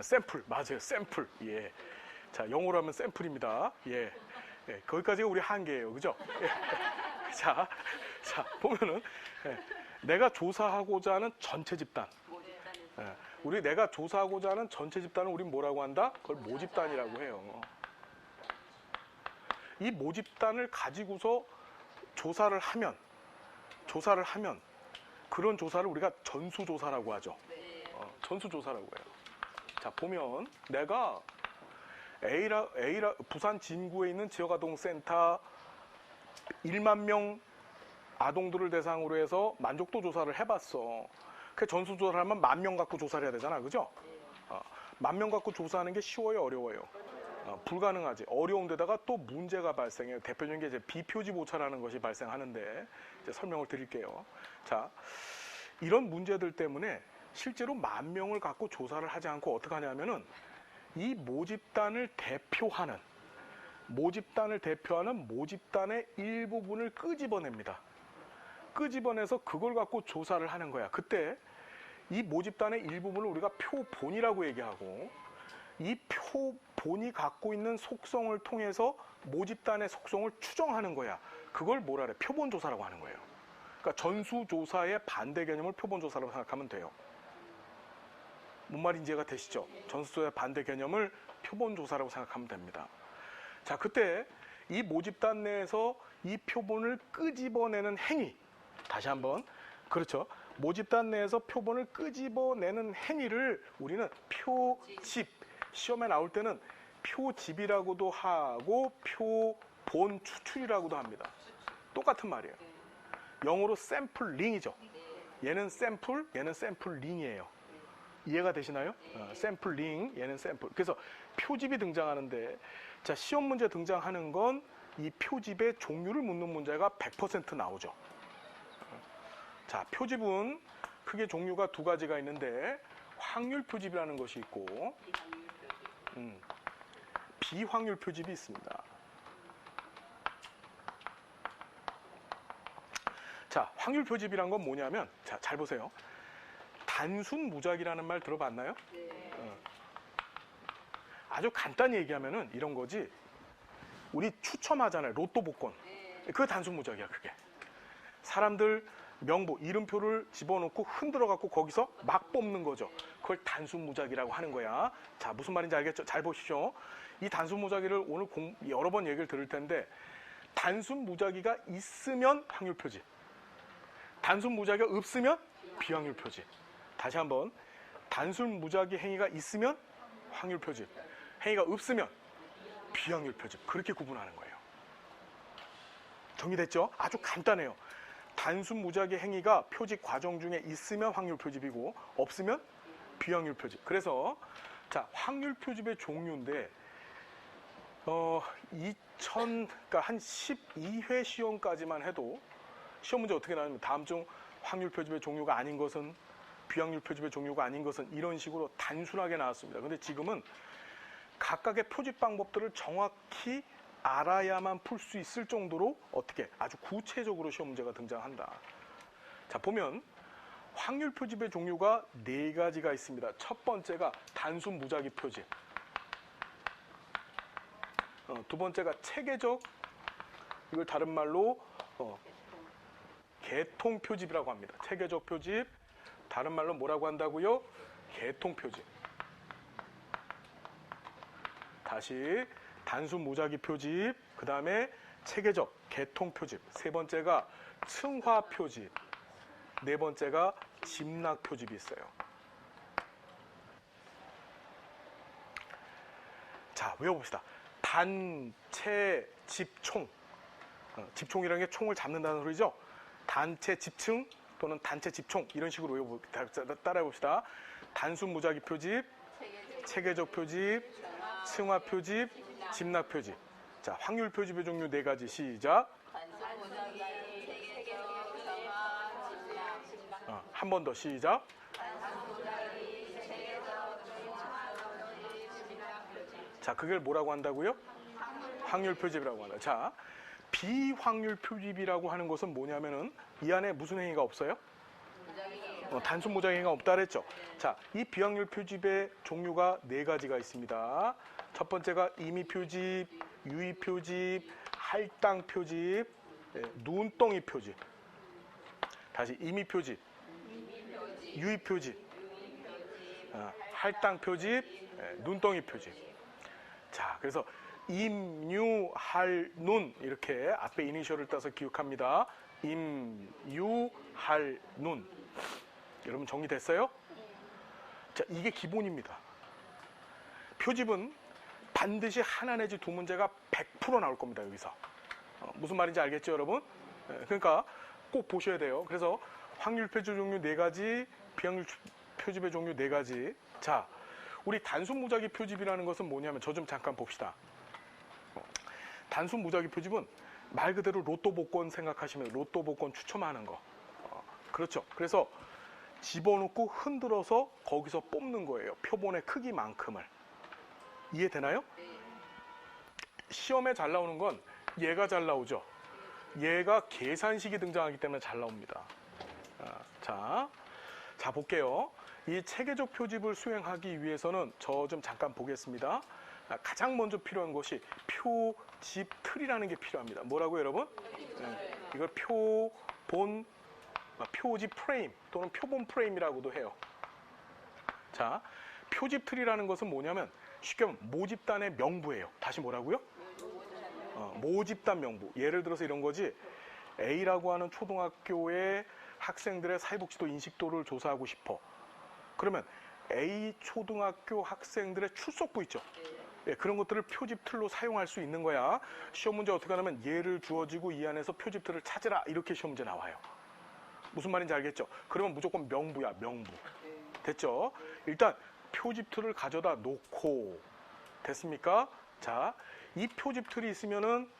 샘플. 맞아요. 샘플. 예. 자, 영어로 하면 샘플입니다. 예. 예. 거기까지가 우리 한계예요. 그죠? 예. 자, 보면은 예. 내가 조사하고자 하는 전체 집단. 예. 내가 조사하고자 하는 전체 집단을 우린 뭐라고 한다? 그걸 모집단이라고 해요. 이 모집단을 가지고서 조사를 하면 그런 조사를 우리가 전수조사라고 하죠. 전수조사라고 해요. 자, 보면 내가 부산 진구에 있는 지역아동센터 1만 명 아동들을 대상으로 해서 만족도 조사를 해봤어. 그 전수조사를 하면 10,000명 갖고 조사를 해야 되잖아. 그죠? 10,000명 갖고 조사하는 게 쉬워요, 어려워요? 불가능하지. 어려운 데다가 또 문제가 발생해요. 대표적인 게 이제 비표집 오차라는 것이 발생하는데 이제 설명을 드릴게요. 자, 이런 문제들 때문에 실제로 10,000명을 갖고 조사를 하지 않고 어떻게 하냐면은 이 모집단을 대표하는 모집단의 일부분을 끄집어냅니다. 끄집어내서 그걸 갖고 조사를 하는 거야. 그때 이 모집단의 일부분을 우리가 표본이라고 얘기하고, 이 표본이 갖고 있는 속성을 통해서 모집단의 속성을 추정하는 거야. 그걸 뭐라 그래? 표본조사라고 하는 거예요. 그러니까 전수조사의 반대 개념을 표본조사라고 생각하면 돼요. 뭔 말인지 이해가 되시죠? 전수조사의 반대 개념을 표본조사라고 생각하면 됩니다. 자, 그때 이 모집단 내에서 이 표본을 끄집어내는 행위, 다시 한번, 그렇죠? 모집단 내에서 표본을 끄집어내는 행위를 우리는 표집, 시험에 나올 때는 표집이라고도 하고 표본 추출이라고도 합니다. 똑같은 말이에요. 영어로 샘플링이죠. 얘는 샘플, 얘는 샘플링이에요. 이해가 되시나요? 샘플링, 얘는 샘플. 그래서 표집이 등장하는데, 자, 시험 문제 등장하는 건 이 표집의 종류를 묻는 문제가 100% 나오죠. 자, 표집은 크게 종류가 두 가지가 있는데, 확률 표집이라는 것이 있고, 비확률 표집이 있습니다. 자, 확률 표집이란 건 뭐냐면, 자, 잘 보세요. 단순 무작위라는 말 들어봤나요? 네. 아주 간단히 얘기하면은 이런 거지. 우리 추첨하잖아요. 로또 복권. 그게 단순 무작위야, 그게. 사람들 명부, 이름표를 집어넣고 흔들어 갖고 거기서 막 뽑는 거죠. 그걸 단순 무작위라고 하는 거야. 자, 무슨 말인지 알겠죠? 잘 보시죠. 이 단순 무작위를 오늘 여러 번 얘기를 들을 텐데, 단순 무작위가 있으면 확률 표지, 단순 무작위가 없으면 비확률 표지. 다시 한번, 단순 무작위 행위가 있으면 확률 표지, 행위가 없으면 비확률 표지. 그렇게 구분하는 거예요. 정리됐죠? 아주 간단해요. 단순 무작위 행위가 표집 과정 중에 있으면 확률 표집이고 없으면 비확률 표집. 그래서 자, 확률 표집의 종류인데 그러니까 한 12회 시험까지만 해도 시험 문제 어떻게 나오냐면 다음 중 확률 표집의 종류가 아닌 것은, 비확률 표집의 종류가 아닌 것은, 이런 식으로 단순하게 나왔습니다. 근데 지금은 각각의 표집 방법들을 정확히 알아야만 풀 수 있을 정도로 어떻게 아주 구체적으로 시험 문제가 등장한다. 자, 보면 확률 표집의 종류가 4가지가 있습니다. 첫 번째가 단순 무작위 표집. 두 번째가 체계적, 이걸 다른 말로 계통 표집이라고 합니다. 체계적 표집, 다른 말로 뭐라고 한다고요? 계통 표집. 다시 단순 무작위 표집, 그 다음에 체계적, 계통 표집. 세 번째가 층화 표집. 네 번째가 집락 표집이 있어요. 자, 외워봅시다. 단체 집총. 집총이라는 게 총을 잡는다는 소리죠. 단체 집층 또는 단체 집총, 이런 식으로 따라해봅시다. 단순 무작위 표집, 체계적 표집, 층화 표집, 집락 표집. 자, 확률 표집의 종류 4가지. 시작. 한 번 더 시작. 자, 그걸 뭐라고 한다고요? 확률 표집이라고 한다. 자, 비확률 표집이라고 하는 것은 뭐냐면은 이 안에 무슨 행위가 없어요? 단순 무작위 행위가 없다 그랬죠. 자, 이 비확률 표집의 종류가 4가지가 있습니다. 첫 번째가 임의 표집, 유의 표집, 할당 표집, 눈덩이 표집. 다시 임의 표집, 유의 표집, 할당 표집, 눈덩이 표집. 자, 그래서 임, 유, 할, 눈, 이렇게 앞에 이니셜을 따서 기억합니다. 임, 유, 할, 눈. 여러분 정리됐어요? 자, 이게 기본입니다. 표집은 반드시 하나 내지 2문제가 100% 나올 겁니다, 여기서. 무슨 말인지 알겠죠, 여러분? 그러니까 꼭 보셔야 돼요. 그래서 확률 표집 종류 4가지, 비확률 표집의 종류 4가지. 자, 우리 단순 무작위 표집이라는 것은 뭐냐면, 저 좀 잠깐 봅시다. 단순 무작위 표집은 말 그대로 로또 복권 생각하시면 로또 복권 추첨하는 거. 그렇죠. 그래서 집어넣고 흔들어서 거기서 뽑는 거예요. 표본의 크기만큼을. 이해되나요? 시험에 잘 나오는 건 얘가 잘 나오죠. 얘가 계산식이 등장하기 때문에 잘 나옵니다. 자, 볼게요. 이 체계적 표집을 수행하기 위해서는 저 좀 잠깐 보겠습니다. 가장 먼저 필요한 것이 표집 틀이라는 게 필요합니다. 뭐라고요, 여러분? 이걸 표집 프레임 또는 표본 프레임이라고도 해요. 자, 표집 틀이라는 것은 뭐냐면 쉽게 말하면 모집단의 명부예요. 다시 뭐라고요? 모집단 명부. 예를 들어서 이런 거지. A라고 하는 초등학교의 학생들의 사회복지도 인식도를 조사하고 싶어. 그러면 A 초등학교 학생들의 출석부 있죠. 예, 그런 것들을 표집 틀로 사용할 수 있는 거야. 시험 문제 어떻게 하냐면 예를 주어지고 이 안에서 표집 틀을 찾으라, 이렇게 시험 문제 나와요. 무슨 말인지 알겠죠? 그러면 무조건 명부야, 명부. 됐죠? 일단 표집 틀을 가져다 놓고, 됐습니까? 자, 이 표집 틀이 있으면은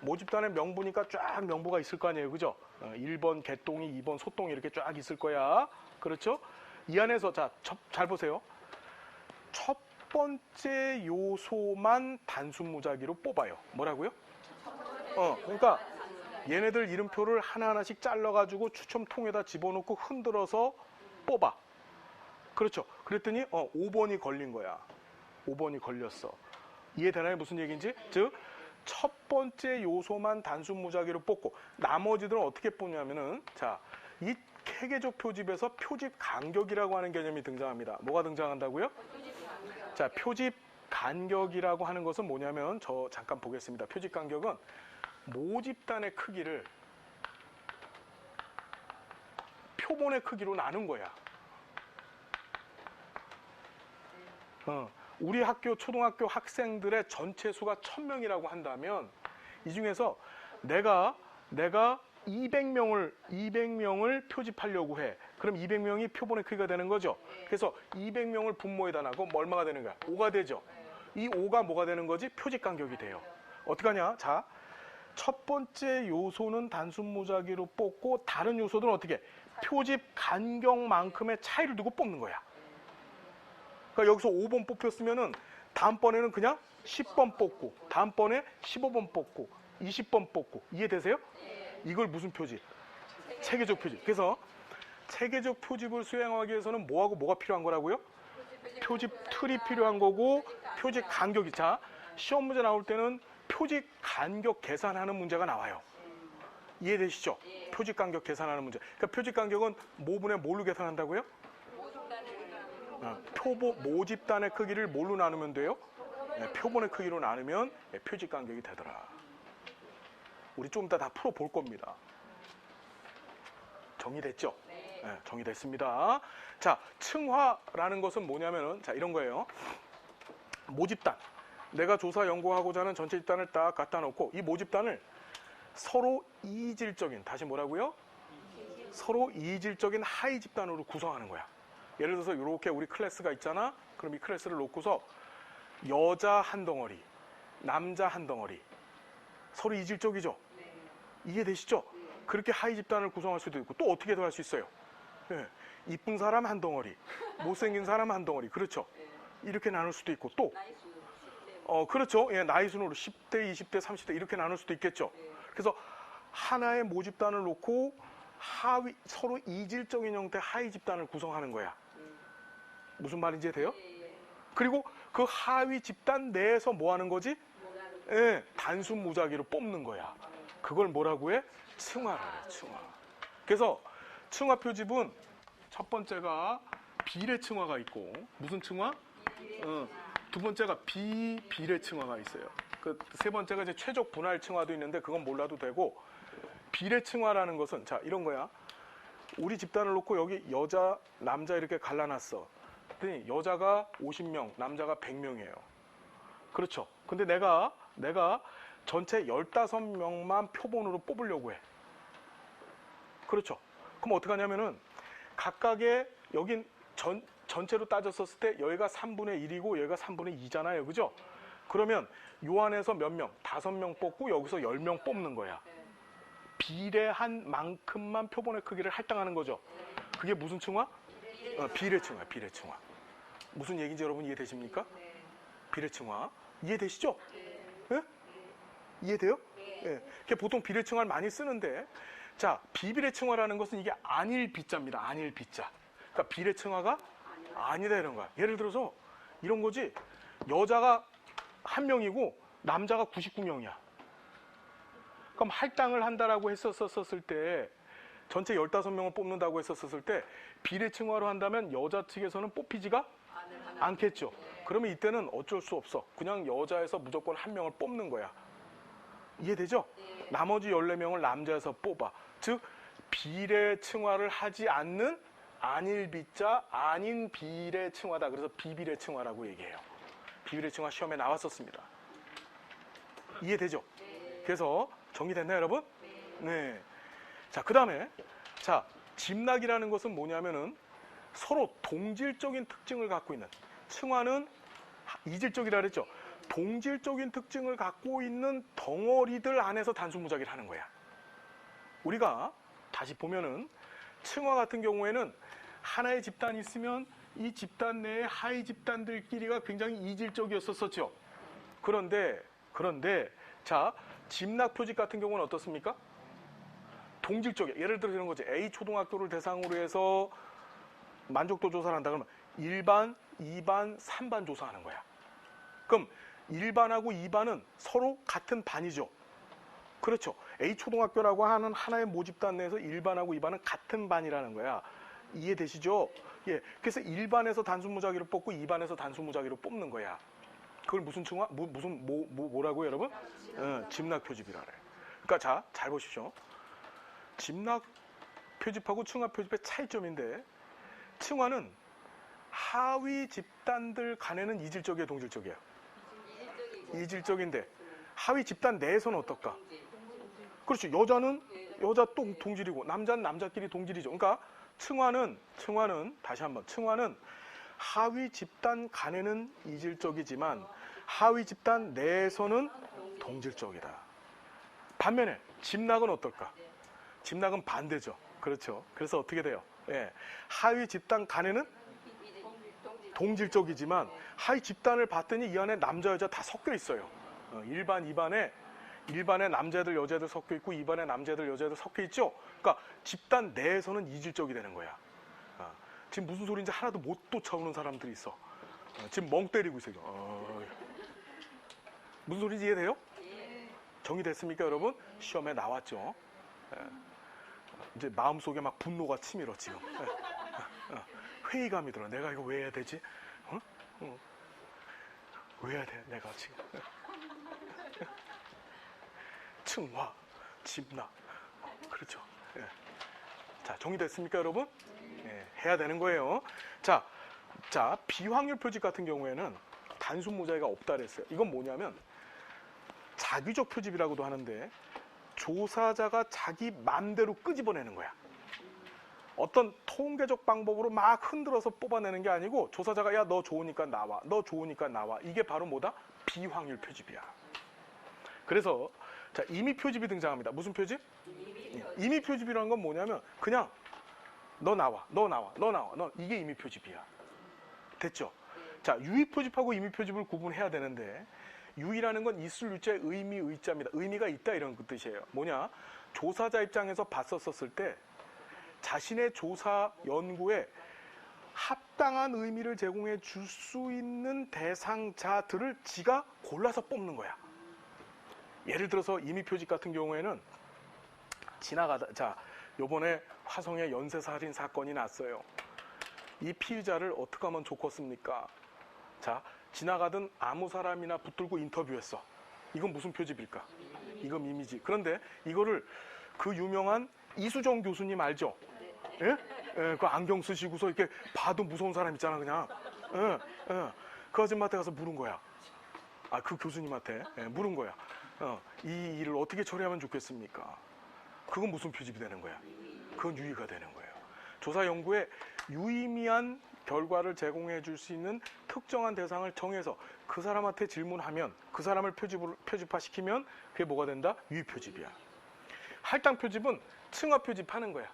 모집단의 명부니까 쫙 명부가 있을 거 아니에요, 그죠? 1번 개똥이, 2번 소똥이 이렇게 쫙 있을 거야. 그렇죠? 이 안에서 잘 보세요. 첫 번째 요소만 단순 무작위로 뽑아요. 뭐라고요? 그러니까 얘네들 이름표를 하나하나씩 잘라가지고 추첨통에다 집어넣고 흔들어서 뽑아. 그렇죠? 그랬더니 5번이 걸린 거야. 5번이 걸렸어. 이해되나요? 무슨 얘기인지? 즉 첫 번째 요소만 단순 무작위로 뽑고 나머지들은 어떻게 뽑냐면은 자, 이 캐계적 표집에서 표집 간격이라고 하는 개념이 등장합니다. 뭐가 등장한다고요? 자, 표집 간격이라고 하는 것은 뭐냐면 저 잠깐 보겠습니다. 표집 간격은 모집단의 크기를 표본의 크기로 나눈 거야. 우리 학교 초등학교 학생들의 전체 수가 1000명이라고 한다면 이 중에서 내가 200명을 표집하려고 해. 그럼 200명이 표본의 크기가 되는 거죠. 그래서 200명을 분모에다 놔고 얼마가 되는 거야? 5가 되죠. 이 5가 뭐가 되는 거지? 표집 간격이 돼요. 어떡하냐? 자, 첫 번째 요소는 단순 무작위로 뽑고 다른 요소들은 어떻게? 표집 간격만큼의 차이를 두고 뽑는 거야. 그러니까 여기서 5번 뽑혔으면은 다음번에는 그냥 10번 뽑고 다음번에 15번 뽑고 20번 뽑고 이해되세요? 이걸 무슨 표집? 체계적 표집. 그래서 체계적 표집을 수행하기 위해서는 뭐하고 뭐가 필요한 거라고요? 표집 틀이 필요한 거고 표집 간격이. 자, 시험 문제 나올 때는 표집 간격 계산하는 문제가 나와요. 이해되시죠? 표집 간격 계산하는 문제. 그러니까 표집 간격은 모분의 뭘로 계산한다고요? 모집단의 크기를 뭘로 나누면 돼요? 표본의 크기로 나누면 표집 간격이 되더라. 우리 좀 이따 다 풀어볼 겁니다. 정리됐죠? 네, 정리됐습니다. 자, 층화라는 것은 뭐냐면은 자, 이런 거예요. 모집단. 내가 조사 연구하고자 하는 전체 집단을 딱 갖다 놓고 이 모집단을 서로 이질적인, 다시 뭐라고요? 서로 이질적인 하위 집단으로 구성하는 거야. 예를 들어서 이렇게 우리 클래스가 있잖아. 그럼 이 클래스를 놓고서 여자 한 덩어리, 남자 한 덩어리. 서로 이질적이죠? 이해되시죠? 그렇게 하위 집단을 구성할 수도 있고 또 어떻게도 할 수 있어요. 네. 이쁜 사람 한 덩어리, 못생긴 사람 한 덩어리. 그렇죠? 이렇게 나눌 수도 있고 또 그렇죠. 예, 나이 순으로 10대, 20대, 30대 이렇게 나눌 수도 있겠죠. 그래서 하나의 모집단을 놓고 서로 이질적인 형태의 하위 집단을 구성하는 거야. 무슨 말인지 돼요? 그리고 그 하위 집단 내에서 뭐 하는 거지? 예, 단순 무작위로 뽑는 거야. 그걸 뭐라고 해? 층화를 해, 층화. 그래서 층화 표집은 첫 번째가 비례 층화가 있고 무슨 층화? 두 번째가 비비례 층화가 있어요. 그 세 번째가 이제 최적 분할 층화도 있는데 그건 몰라도 되고 비례 층화라는 것은 자, 이런 거야. 우리 집단을 놓고 여기 여자, 남자 이렇게 갈라놨어. 그랬더니 여자가 50명, 남자가 100명이에요. 그렇죠. 근데 내가 전체 15명만 표본으로 뽑으려고 해. 그렇죠. 그럼 어떻게 하냐면은 각각의 여긴 전체로 따졌었을 때 여기가 3분의 1이고 여기가 3분의 2잖아요. 그죠? 그러면 요 안에서 몇 명? 5명 뽑고 여기서 10명 뽑는 거야. 비례한 만큼만 표본의 크기를 할당하는 거죠. 그게 무슨 층화? 비례 층화, 비례 층화. 무슨 얘기인지 여러분 이해되십니까? 비례 층화. 이해되시죠? 네? 이해돼요? 예. 보통 비례 층화를 많이 쓰는데 자, 비비례 층화라는 것은 이게 안일 비자입니다. 안일 비자. 그러니까 비례 층화가 아니다 이런 거야. 예를 들어서 이런 거지. 여자가 1명이고 남자가 99명이야. 그럼 할당을 한다라고 했었을 때 전체 15명을 뽑는다고 했었을 때 비례 층화로 한다면 여자 측에서는 뽑히지가 않겠죠. 그러면 이때는 어쩔 수 없어. 그냥 여자에서 무조건 1명을 뽑는 거야. 이해되죠? 나머지 14명을 남자에서 뽑아. 즉 비례 층화를 하지 않는 안일 비자, 아닌 비례 층화다. 그래서 비비례 층화라고 얘기해요. 비비례 층화 시험에 나왔었습니다. 이해되죠? 그래서 정리됐나요, 여러분? 네. 자, 그 다음에 자, 집락이라는 것은 뭐냐면은 서로 동질적인 특징을 갖고 있는, 층화는 이질적이라 그랬죠. 동질적인 특징을 갖고 있는 덩어리들 안에서 단순 무작위를 하는 거야. 우리가 다시 보면은 층화 같은 경우에는 하나의 집단이 있으면 이 집단 내의 하위 집단들끼리가 굉장히 이질적이었었죠. 그런데 자, 집락 표집 같은 경우는 어떻습니까? 동질적이야. 예를 들어 이런 거지. A 초등학교를 대상으로 해서 만족도 조사를 한다 그러면 1반, 2반, 3반 조사하는 거야. 그럼 1반하고 2반은 서로 같은 반이죠. 그렇죠. A초등학교라고 하는 하나의 모집단 내에서 1반하고 2반은 같은 반이라는 거야. 이해되시죠? 예. 그래서 1반에서 단순무작위로 뽑고 2반에서 단순무작위로 뽑는 거야. 그걸 무슨 층화? 뭐라고요, 여러분? 집락 표집이라 그래. 그러니까 자, 잘 보십시오. 집락 표집하고 층화 표집의 차이점인데, 층화는 하위 집단들 간에는 이질적이에요, 동질적이에요? 이질적인데 하위 집단 내에서는 어떨까? 그렇죠. 여자는 여자 동질이고 남자는 남자끼리 동질이죠. 그러니까 층화는 다시 한번 층화는 하위 집단 간에는 이질적이지만 하위 집단 내에서는 동질적이다. 반면에 집락은 어떨까? 집락은 반대죠. 그렇죠. 그래서 어떻게 돼요? 예. 하위 집단 간에는 동질적이지만 하위 집단을 봤더니 이 안에 남자 여자 다 섞여 있어요. 1반, 2반에 남자들 여자들 섞여 있고 2반에 남자들 여자들 섞여 있죠. 그러니까 집단 내에서는 이질적이 되는 거야. 지금 무슨 소리인지 하나도 못 쫓아오는 사람들이 있어. 지금 멍 때리고 있어요. 무슨 소리인지 이해돼요? 정리됐습니까, 여러분? 시험에 나왔죠. 이제 마음속에 막 분노가 치밀어 지금. 회의감이 들어. 내가 이거 왜 해야 되지? 왜 해야 돼? 내가 지금. 층화, 집락. 그렇죠. 예. 자, 정리됐습니까, 여러분? 예, 해야 되는 거예요. 자, 비확률 표집 같은 경우에는 단순 모자이가 없다 그랬어요. 이건 뭐냐면 자기적 표집이라고도 하는데 조사자가 자기 맘대로 끄집어내는 거야. 어떤 통계적 방법으로 막 흔들어서 뽑아내는 게 아니고 조사자가 야, 너 좋으니까 나와. 너 좋으니까 나와. 이게 바로 뭐다? 비확률 표집이야. 그래서 자, 임의 표집이 등장합니다. 무슨 표집? 임의 표집이라는 건 뭐냐면 그냥 너 나와. 이게 임의 표집이야. 됐죠? 자, 유의 표집하고 임의 표집을 구분해야 되는데 유의라는 건 있을 유자의 의미 의자입니다. 의미가 있다 이런 그 뜻이에요. 뭐냐? 조사자 입장에서 봤었을 때 자신의 조사 연구에 합당한 의미를 제공해 줄 수 있는 대상자들을 지가 골라서 뽑는 거야. 예를 들어서 임의 표집 같은 경우에는 자, 요번에 화성에 연쇄살인 사건이 났어요. 이 피의자를 어떻게 하면 좋겠습니까? 자, 지나가던 아무 사람이나 붙들고 인터뷰했어. 이건 무슨 표집일까? 이건 이미지. 그런데 이거를 그 유명한 이수정 교수님 알죠? 예? 예, 그 안경 쓰시고서 이렇게 봐도 무서운 사람 있잖아, 그냥. 그 아줌마한테 가서 물은 거야. 그 교수님한테 물은 거야. 이 일을 어떻게 처리하면 좋겠습니까? 그건 무슨 표집이 되는 거야? 그건 유의가 되는 거예요. 조사 연구에 유의미한 결과를 제공해 줄 수 있는 특정한 대상을 정해서 그 사람한테 질문하면 그 사람을 표집화시키면 그게 뭐가 된다? 유의 표집이야. 할당 표집은 층화 표집하는 거야.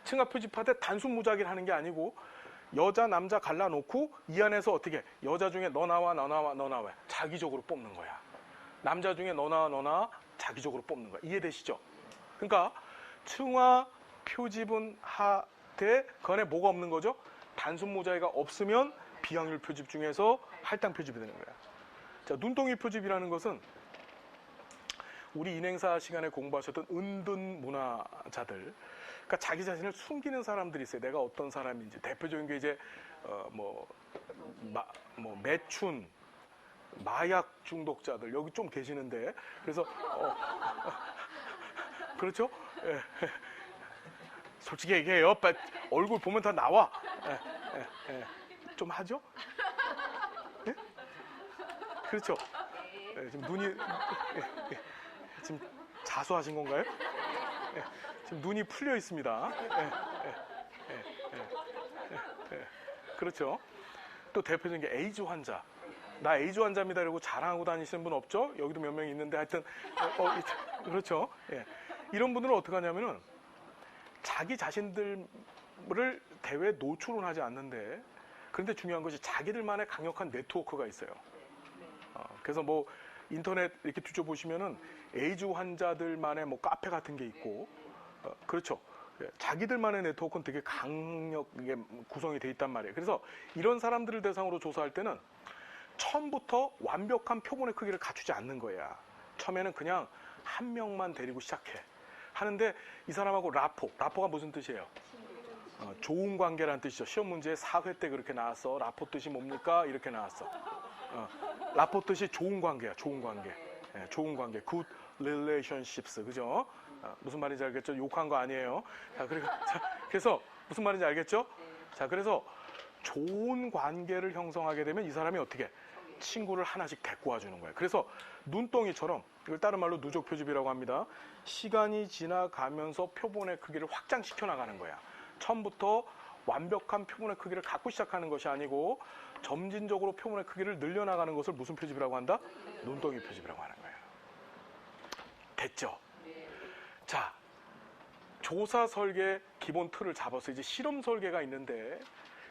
층화 표집할 때 단순 무작위를 하는 게 아니고 여자 남자 갈라놓고 이 안에서 어떻게 여자 중에 너 나와 자기적으로 뽑는 거야. 남자 중에 너 나와 자기적으로 뽑는 거야. 이해되시죠? 그러니까 층화 표집은 하되 그 안에 뭐가 없는 거죠? 단순 모자이가 없으면 비확률 표집 중에서 할당 표집이 되는 거야. 자, 눈덩이 표집이라는 것은 우리 인행사 시간에 공부하셨던 은둔 문화자들, 그러니까 자기 자신을 숨기는 사람들이 있어요. 내가 어떤 사람인지. 대표적인 게 이제 매춘, 마약 중독자들 여기 좀 계시는데, 그래서 그렇죠? 예. 솔직히 얘기해요. 얼굴 보면 다 나와. 좀 하죠? 예? 그렇죠? 예, 지금 눈이 지금 자수하신 건가요? 예, 지금 눈이 풀려 있습니다. 그렇죠? 또 대표적인 게 에이즈 환자. 나 에이즈 환자입니다. 이러고 자랑하고 다니시는 분 없죠? 여기도 몇 명 있는데 하여튼 그렇죠? 예. 이런 분들은 어떻게 하냐면은 자기 자신들을 대회에 노출은 하지 않는데, 그런데 중요한 것이 자기들만의 강력한 네트워크가 있어요. 그래서 뭐 인터넷 이렇게 뒤져보시면은 에이즈 환자들만의 뭐 카페 같은 게 있고, 그렇죠. 자기들만의 네트워크는 되게 강력하게 구성이 돼 있단 말이에요. 그래서 이런 사람들을 대상으로 조사할 때는 처음부터 완벽한 표본의 크기를 갖추지 않는 거야. 처음에는 그냥 한 명만 데리고 시작해. 하는데 이 사람하고 라포가 무슨 뜻이에요? 좋은 관계라는 뜻이죠. 시험 문제에 4회 때 그렇게 나왔어. 라포 뜻이 뭡니까? 이렇게 나왔어. 라포 뜻이 좋은 관계야. 좋은 관계. 예, 좋은 관계. Good relationships. 그죠? 무슨 말인지 알겠죠? 욕한 거 아니에요. 자, 그래서 무슨 말인지 알겠죠? 자, 그래서 좋은 관계를 형성하게 되면 이 사람이 어떻게 친구를 하나씩 데리고 와주는 거예요. 그래서 눈덩이처럼, 이걸 다른 말로 누적 표집이라고 합니다. 시간이 지나가면서 표본의 크기를 확장시켜 나가는 거야. 처음부터 완벽한 표본의 크기를 갖고 시작하는 것이 아니고 점진적으로 표본의 크기를 늘려나가는 것을 무슨 표집이라고 한다? 눈덩이 표집이라고 하는 거예요. 됐죠? 자, 조사 설계 기본 틀을 잡아서 이제 실험 설계가 있는데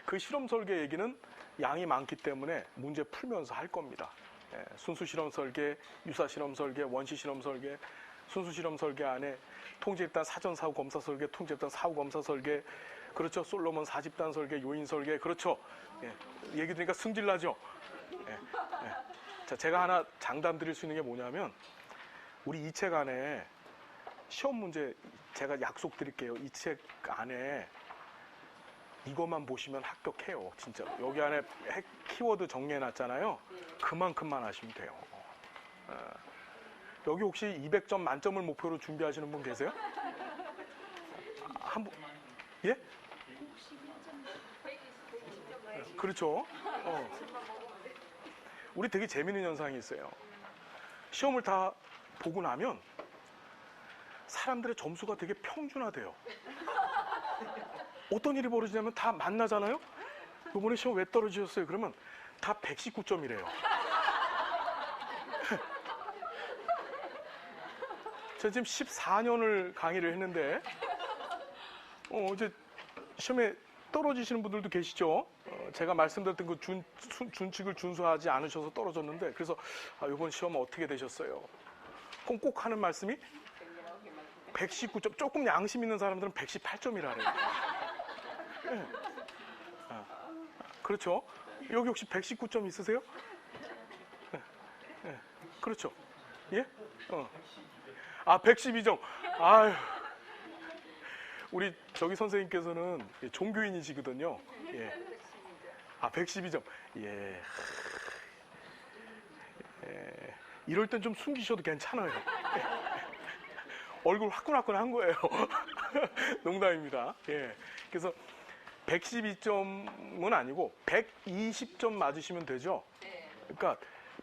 그 실험 설계 얘기는 양이 많기 때문에 문제 풀면서 할 겁니다. 예, 순수 실험 설계, 유사 실험 설계, 원시 실험 설계, 순수 실험 설계 안에 통제집단 사전 사후 검사 설계, 통제집단 사후 검사 설계, 그렇죠? 솔로몬 4집단 설계, 요인 설계, 그렇죠? 예, 얘기 들으니까 승질나죠? 예, 예. 자, 제가 하나 장담 드릴 수 있는 게 뭐냐면 우리 이 책 안에 시험 문제 제가 약속 드릴게요. 이 책 안에 이것만 보시면 합격해요. 진짜. 여기 안에 키워드 정리해놨잖아요. 그만큼만 하시면 돼요. 여기 혹시 200점 만점을 목표로 준비하시는 분 계세요? 한 분? 예? 그렇죠. 우리 되게 재밌는 현상이 있어요. 시험을 다 보고 나면 사람들의 점수가 되게 평준화돼요. 어떤 일이 벌어지냐면 다 만나잖아요? 이번에 시험 왜 떨어지셨어요? 그러면 다 119점이래요. 제가 지금 14년을 강의를 했는데 이제 시험에 떨어지시는 분들도 계시죠? 제가 말씀드렸던 그 준칙을 준수하지 않으셔서 떨어졌는데 그래서 이번 시험 어떻게 되셨어요? 그럼 꼭 하는 말씀이 119점, 조금 양심 있는 사람들은 118점이라 그래요. 네. 그렇죠? 여기 혹시 119점 있으세요? 네. 네. 그렇죠? 예? 112점. 아유. 우리 저기 선생님께서는 종교인이시거든요. 예. 112점. 예. 예. 이럴 땐 좀 숨기셔도 괜찮아요. 얼굴 화끈화끈한 거예요. 농담입니다. 예. 그래서 112점은 아니고 120점 맞으시면 되죠. 그러니까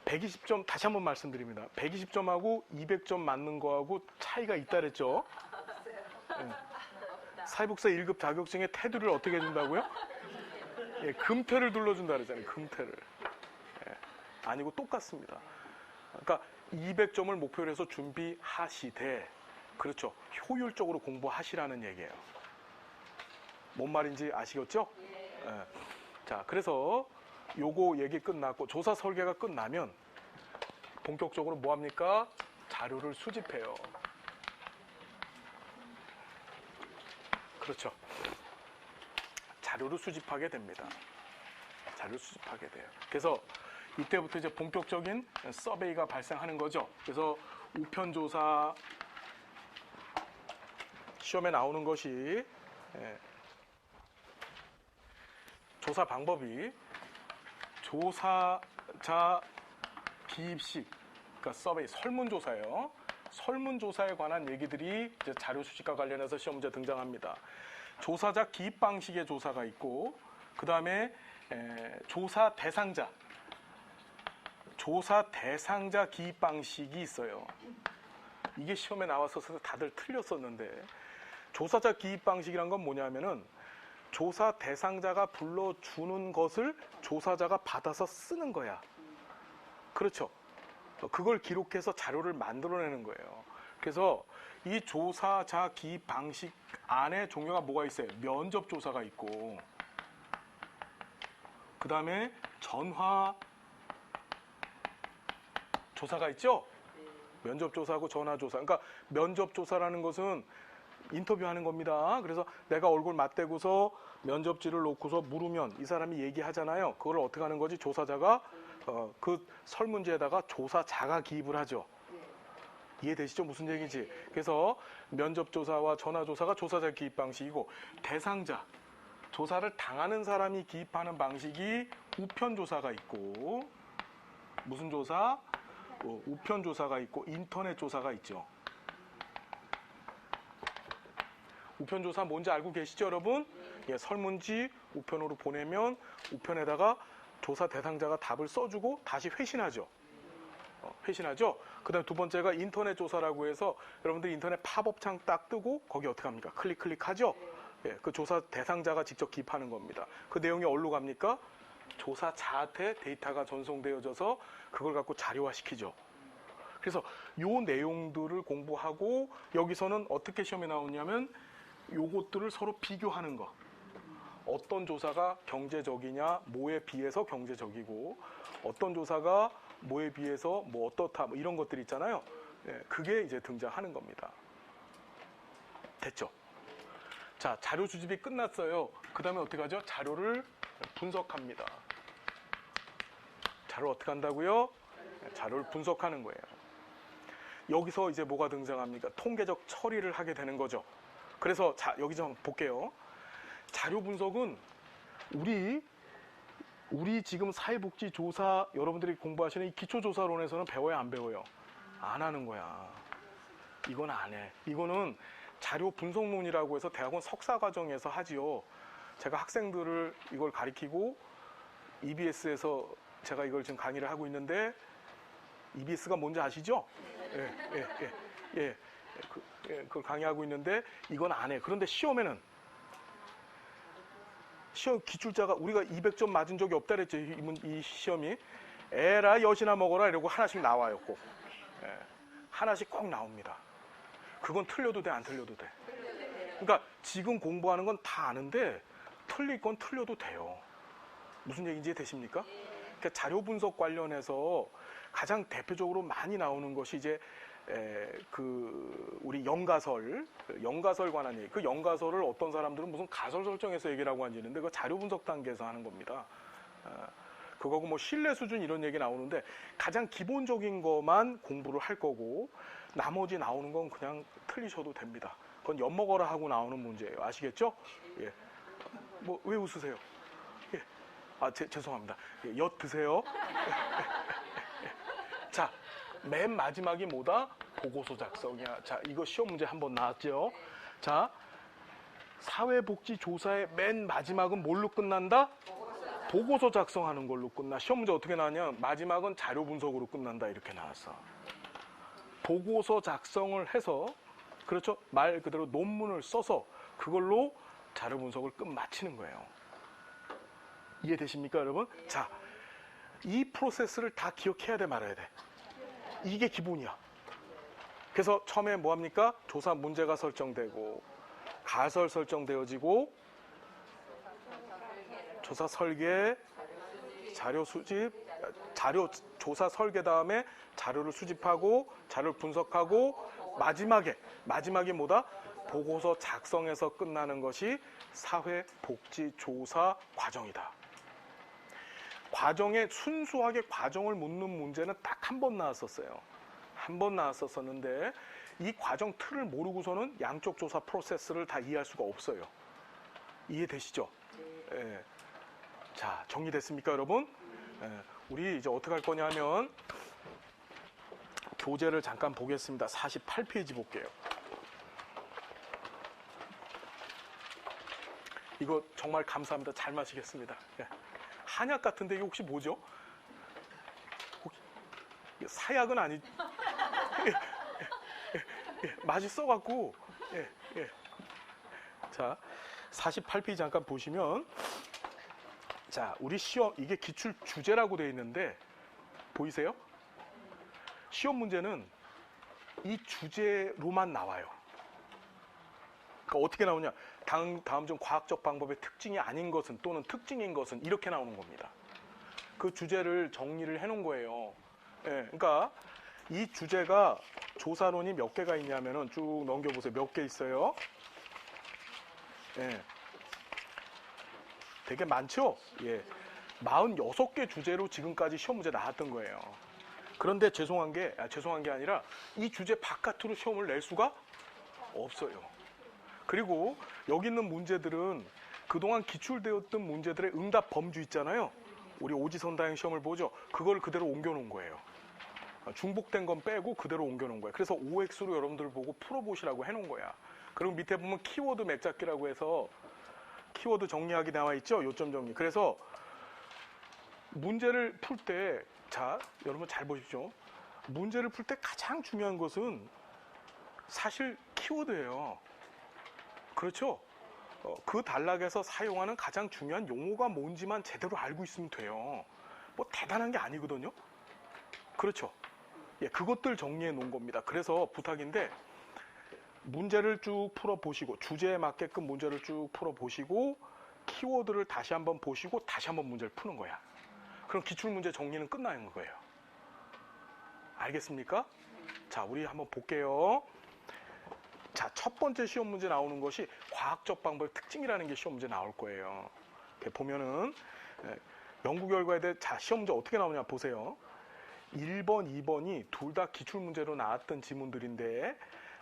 120점 다시 한번 말씀드립니다. 120점하고 200점 맞는 거하고 차이가 있다 그랬죠. 예. 사회복사 1급 자격증의 테두리를 어떻게 해준다고요? 예, 금태를 둘러준다 그러잖아요. 금태를. 예. 아니고 똑같습니다. 그러니까 200점을 목표로 해서 준비하시되 그렇죠. 효율적으로 공부하시라는 얘기예요. 뭔 말인지 아시겠죠? 예. 자, 그래서 요거 얘기 끝났고 조사 설계가 끝나면 본격적으로 뭐 합니까? 자료를 수집해요. 그렇죠. 자료를 수집하게 됩니다. 자료를 수집하게 돼요. 그래서 이때부터 이제 본격적인 서베이가 발생하는 거죠. 그래서 우편조사 시험에 나오는 것이 조사 방법이 조사자 비입식, 그러니까 서베이, 설문조사예요. 설문조사에 관한 얘기들이 이제 자료 수집과 관련해서 시험 문제 등장합니다. 조사자 기입 방식의 조사가 있고, 그 다음에 조사 대상자 기입 방식이 있어요. 이게 시험에 나와서 다들 틀렸었는데, 조사자 기입 방식이란 건 뭐냐면은 조사 대상자가 불러주는 것을 조사자가 받아서 쓰는 거야. 그렇죠. 그걸 기록해서 자료를 만들어내는 거예요. 그래서 이 조사자 기입 방식 안에 종류가 뭐가 있어요? 면접 조사가 있고, 그 다음에 전화 조사가 있죠? 면접 조사하고 전화 조사. 그러니까 면접 조사라는 것은 인터뷰하는 겁니다. 그래서 내가 얼굴 맞대고서 면접지를 놓고서 물으면 이 사람이 얘기하잖아요. 그걸 어떻게 하는 거지? 조사자가 그 설문지에다가 조사자가 기입을 하죠. 이해되시죠? 무슨 얘기인지. 그래서 면접조사와 전화조사가 조사자 기입 방식이고, 대상자, 조사를 당하는 사람이 기입하는 방식이 우편조사가 있고, 무슨 조사? 우편조사가 있고 인터넷조사가 있죠. 우편조사 뭔지 알고 계시죠, 여러분? 예, 설문지 우편으로 보내면 우편에다가 조사 대상자가 답을 써주고 다시 회신하죠. 회신하죠. 그 다음에 두 번째가 인터넷 조사라고 해서 여러분들이 인터넷 팝업창 딱 뜨고 거기 어떻게 합니까? 클릭하죠. 예, 그 조사 대상자가 직접 기입하는 겁니다. 그 내용이 어디로 갑니까? 조사자한테 데이터가 전송되어져서 그걸 갖고 자료화시키죠. 그래서 요 내용들을 공부하고 여기서는 어떻게 시험에 나오냐면 요것들을 서로 비교하는 거. 어떤 조사가 경제적이냐, 뭐에 비해서 경제적이고, 어떤 조사가 뭐에 비해서 뭐 어떻다, 뭐 이런 것들 있잖아요. 예, 그게 이제 등장하는 겁니다. 됐죠? 자, 자료 수집이 끝났어요. 그 다음에 어떻게 하죠? 자료를 분석합니다. 자료를 어떻게 한다고요? 자료를 분석하는 거예요. 여기서 이제 뭐가 등장합니까? 통계적 처리를 하게 되는 거죠. 그래서 자, 여기 좀 볼게요. 자료 분석은 우리 지금 사회복지조사 여러분들이 공부하시는 이 기초조사론에서는 배워야 안 배워요? 안 하는 거야. 이건 안 해. 이거는 자료 분석론이라고 해서 대학원 석사 과정에서 하지요. 제가 학생들을 이걸 가리키고 EBS에서 제가 이걸 지금 강의를 하고 있는데, EBS가 뭔지 아시죠? 예. 그걸 강의하고 있는데 이건 안 해. 그런데 시험에는 시험 기출자가 우리가 200점 맞은 적이 없다 그랬죠. 이 시험이. 에라 여시나 먹어라 이러고 하나씩 나와요. 꼭. 예, 하나씩 꼭 나옵니다. 그건 틀려도 돼, 안 틀려도 돼. 그러니까 지금 공부하는 건 다 아는데 틀릴 건 틀려도 돼요. 무슨 얘기인지 되십니까? 그러니까 자료 분석 관련해서 가장 대표적으로 많이 나오는 것이 이제 우리 영가설 관한 얘기. 그 영가설을 어떤 사람들은 무슨 가설 설정해서 얘기라고 하는데 그 자료 분석 단계에서 하는 겁니다. 그거고 뭐 신뢰 수준 이런 얘기 나오는데 가장 기본적인 것만 공부를 할 거고 나머지 나오는 건 그냥 틀리셔도 됩니다. 그건 엿먹어라 하고 나오는 문제예요. 아시겠죠? 예. 뭐 왜 웃으세요? 예. 아, 죄송합니다. 예, 엿 드세요. 자, 맨 마지막이 뭐다? 보고서 작성이야. 자, 이거 시험 문제 한번 나왔죠? 자, 사회복지조사의 맨 마지막은 뭘로 끝난다? 보고서 작성하는 걸로 끝나. 시험 문제 어떻게 나왔냐? 마지막은 자료 분석으로 끝난다. 이렇게 나왔어. 보고서 작성을 해서, 그렇죠? 말 그대로 논문을 써서 그걸로 자료 분석을 끝마치는 거예요. 이해되십니까, 여러분? 자, 이 프로세스를 다 기억해야 돼, 말아야 돼. 이게 기본이야. 그래서 처음에 뭐합니까? 조사 문제가 설정되고 가설 설정되어지고 조사 설계, 자료 수집, 조사 설계 다음에 자료를 수집하고 자료를 분석하고 마지막에 뭐다? 보고서 작성해서 끝나는 것이 사회복지조사 과정이다. 과정에 순수하게 과정을 묻는 문제는 딱 한 번 나왔었어요. 한 번 나왔었는데 이 과정 틀을 모르고서는 양쪽 조사 프로세스를 다 이해할 수가 없어요. 이해되시죠? 예. 자, 정리됐습니까, 여러분? 예. 우리 이제 어떻게 할 거냐면 교재를 잠깐 보겠습니다. 48페이지 볼게요. 이거 정말 감사합니다. 잘 마시겠습니다. 예. 한약 같은데 이게 혹시 뭐죠? 사약은 아니. 맛있어갖고. 자, 48페이지 잠깐 보시면, 자, 우리 시험 이게 기출 주제라고 되어 있는데 보이세요? 시험 문제는 이 주제로만 나와요. 그러니까 어떻게 나오냐? 다음 중 과학적 방법의 특징이 아닌 것은 또는 특징인 것은 이렇게 나오는 겁니다. 그 주제를 정리를 해놓은 거예요. 예, 그러니까 이 주제가 조사론이 몇 개가 있냐면은 쭉 넘겨보세요. 몇 개 있어요? 예. 되게 많죠? 예. 46개 주제로 지금까지 시험 문제 나왔던 거예요. 그런데 죄송한 게 아니라 이 주제 바깥으로 시험을 낼 수가 없어요. 그리고 여기 있는 문제들은 그동안 기출되었던 문제들의 응답 범주 있잖아요. 우리 오지선다형 시험을 보죠. 그걸 그대로 옮겨놓은 거예요. 중복된 건 빼고 그대로 옮겨놓은 거예요. 그래서 OX로 여러분들 보고 풀어보시라고 해놓은 거야. 그리고 밑에 보면 키워드 맵잡기라고 해서 키워드 정리하기 나와 있죠. 요점 정리. 그래서 문제를 풀 때, 자, 여러분 잘 보십시오. 문제를 풀 때 가장 중요한 것은 사실 키워드예요. 그렇죠? 그 단락에서 사용하는 가장 중요한 용어가 뭔지만 제대로 알고 있으면 돼요. 뭐 대단한 게 아니거든요. 그렇죠? 예, 그것들 정리해 놓은 겁니다. 그래서 부탁인데 문제를 쭉 풀어보시고 주제에 맞게끔 문제를 쭉 풀어보시고 키워드를 다시 한번 보시고 다시 한번 문제를 푸는 거야. 그럼 기출문제 정리는 끝나는 거예요. 알겠습니까? 자, 우리 한번 볼게요. 자, 첫 번째 시험 문제 나오는 것이 과학적 방법의 특징이라는 게 시험 문제 나올 거예요. 이렇게 보면은 연구 결과에 대해 자, 시험 문제 어떻게 나오냐 보세요. 1번, 2번이 둘 다 기출문제로 나왔던 지문들인데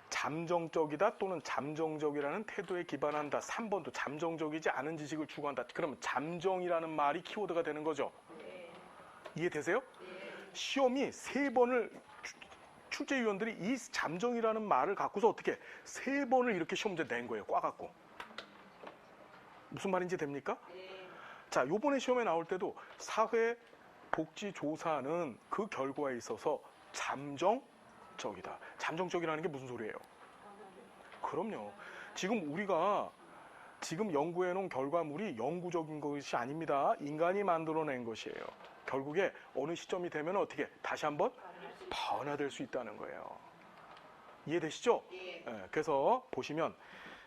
잠정적이다 또는 잠정적이라는 태도에 기반한다. 3번도 잠정적이지 않은 지식을 추구한다. 그러면 잠정이라는 말이 키워드가 되는 거죠. 이해되세요? 시험이 3번을 출제위원들이 이 잠정이라는 말을 갖고서 어떻게 3번을 이렇게 시험 문제 낸 거예요. 꽈갖고. 무슨 말인지 됩니까? 자, 요번에 시험에 나올 때도 사회 복지조사는 그 결과에 있어서 잠정적이다. 잠정적이라는 게 무슨 소리예요? 그럼요. 지금 우리가 지금 연구해 놓은 결과물이 영구적인 것이 아닙니다. 인간이 만들어낸 것이에요. 결국에 어느 시점이 되면 어떻게 다시 한번 변화될 수 있다는 거예요. 이해되시죠? 네, 그래서 보시면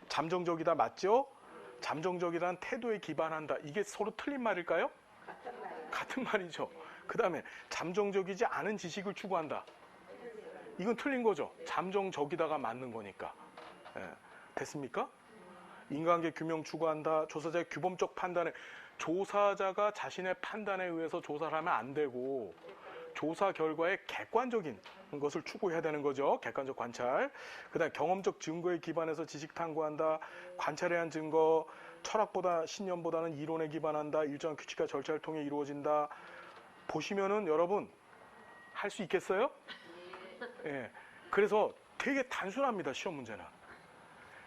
잠정적이다 맞죠? 잠정적이라는 태도에 기반한다. 이게 서로 틀린 말일까요? 같은 말이죠. 그 다음에 잠정적이지 않은 지식을 추구한다. 이건 틀린 거죠. 잠정적이다가 맞는 거니까. 예, 됐습니까? 인간계 규명 추구한다. 조사자의 규범적 판단에 조사자가 자신의 판단에 의해서 조사를 하면 안 되고 조사 결과에 객관적인 것을 추구해야 되는 거죠. 객관적 관찰. 그 다음에 경험적 증거에 기반해서 지식 탐구한다. 관찰에 의한 증거, 철학보다 신념보다는 이론에 기반한다. 일정한 규칙과 절차를 통해 이루어진다. 보시면은 여러분 할 수 있겠어요? 예. 그래서 되게 단순합니다. 시험 문제는.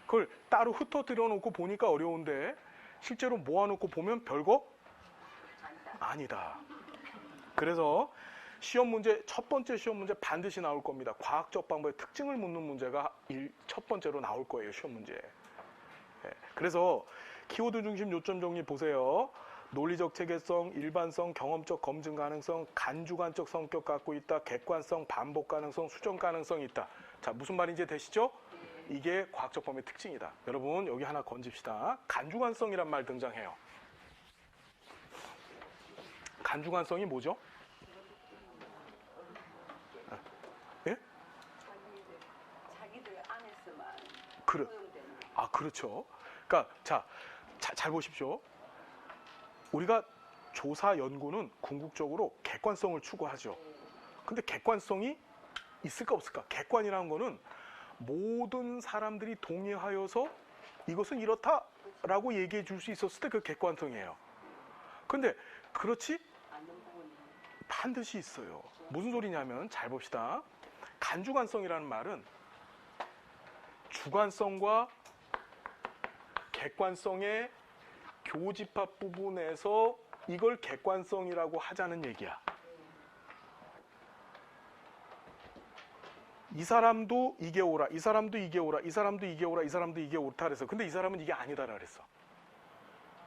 그걸 따로 흩어뜨려 놓고 보니까 어려운데 실제로 모아놓고 보면 별거 아니다. 그래서 시험 문제, 첫 번째 시험 문제 반드시 나올 겁니다. 과학적 방법의 특징을 묻는 문제가 첫 번째로 나올 거예요. 시험 문제. 예. 그래서 키워드 중심 요점 정리 보세요. 논리적 체계성, 일반성, 경험적 검증 가능성, 간주관적 성격 갖고 있다. 객관성, 반복 가능성, 수정 가능성이 있다. 자, 무슨 말인지 되시죠? 이게 과학적 범위의 특징이다. 여러분 여기 하나 건집시다. 간주관성이란 말 등장해요. 간주관성이 뭐죠? 예? 자기들 안에서만 그래. 허용되는. 그렇죠. 그러니까 잘 보십시오. 우리가 조사 연구는 궁극적으로 객관성을 추구하죠. 근데 객관성이 있을까 없을까? 객관이라는 거는 모든 사람들이 동의하여서 이것은 이렇다라고 얘기해 줄 수 있었을 때 그 객관성이에요. 근데 그렇지 반드시 있어요. 무슨 소리냐면 잘 봅시다. 간주관성이라는 말은 주관성과 객관성의 교집합 부분에서 이걸 객관성이라고 하자는 얘기야. 이 사람도 이게 옳아, 이 사람도 이게 옳아, 이 사람도 이게 옳아, 이 사람도 이게 옳다 그랬어. 근데 이 사람은 이게 아니다라 그랬어.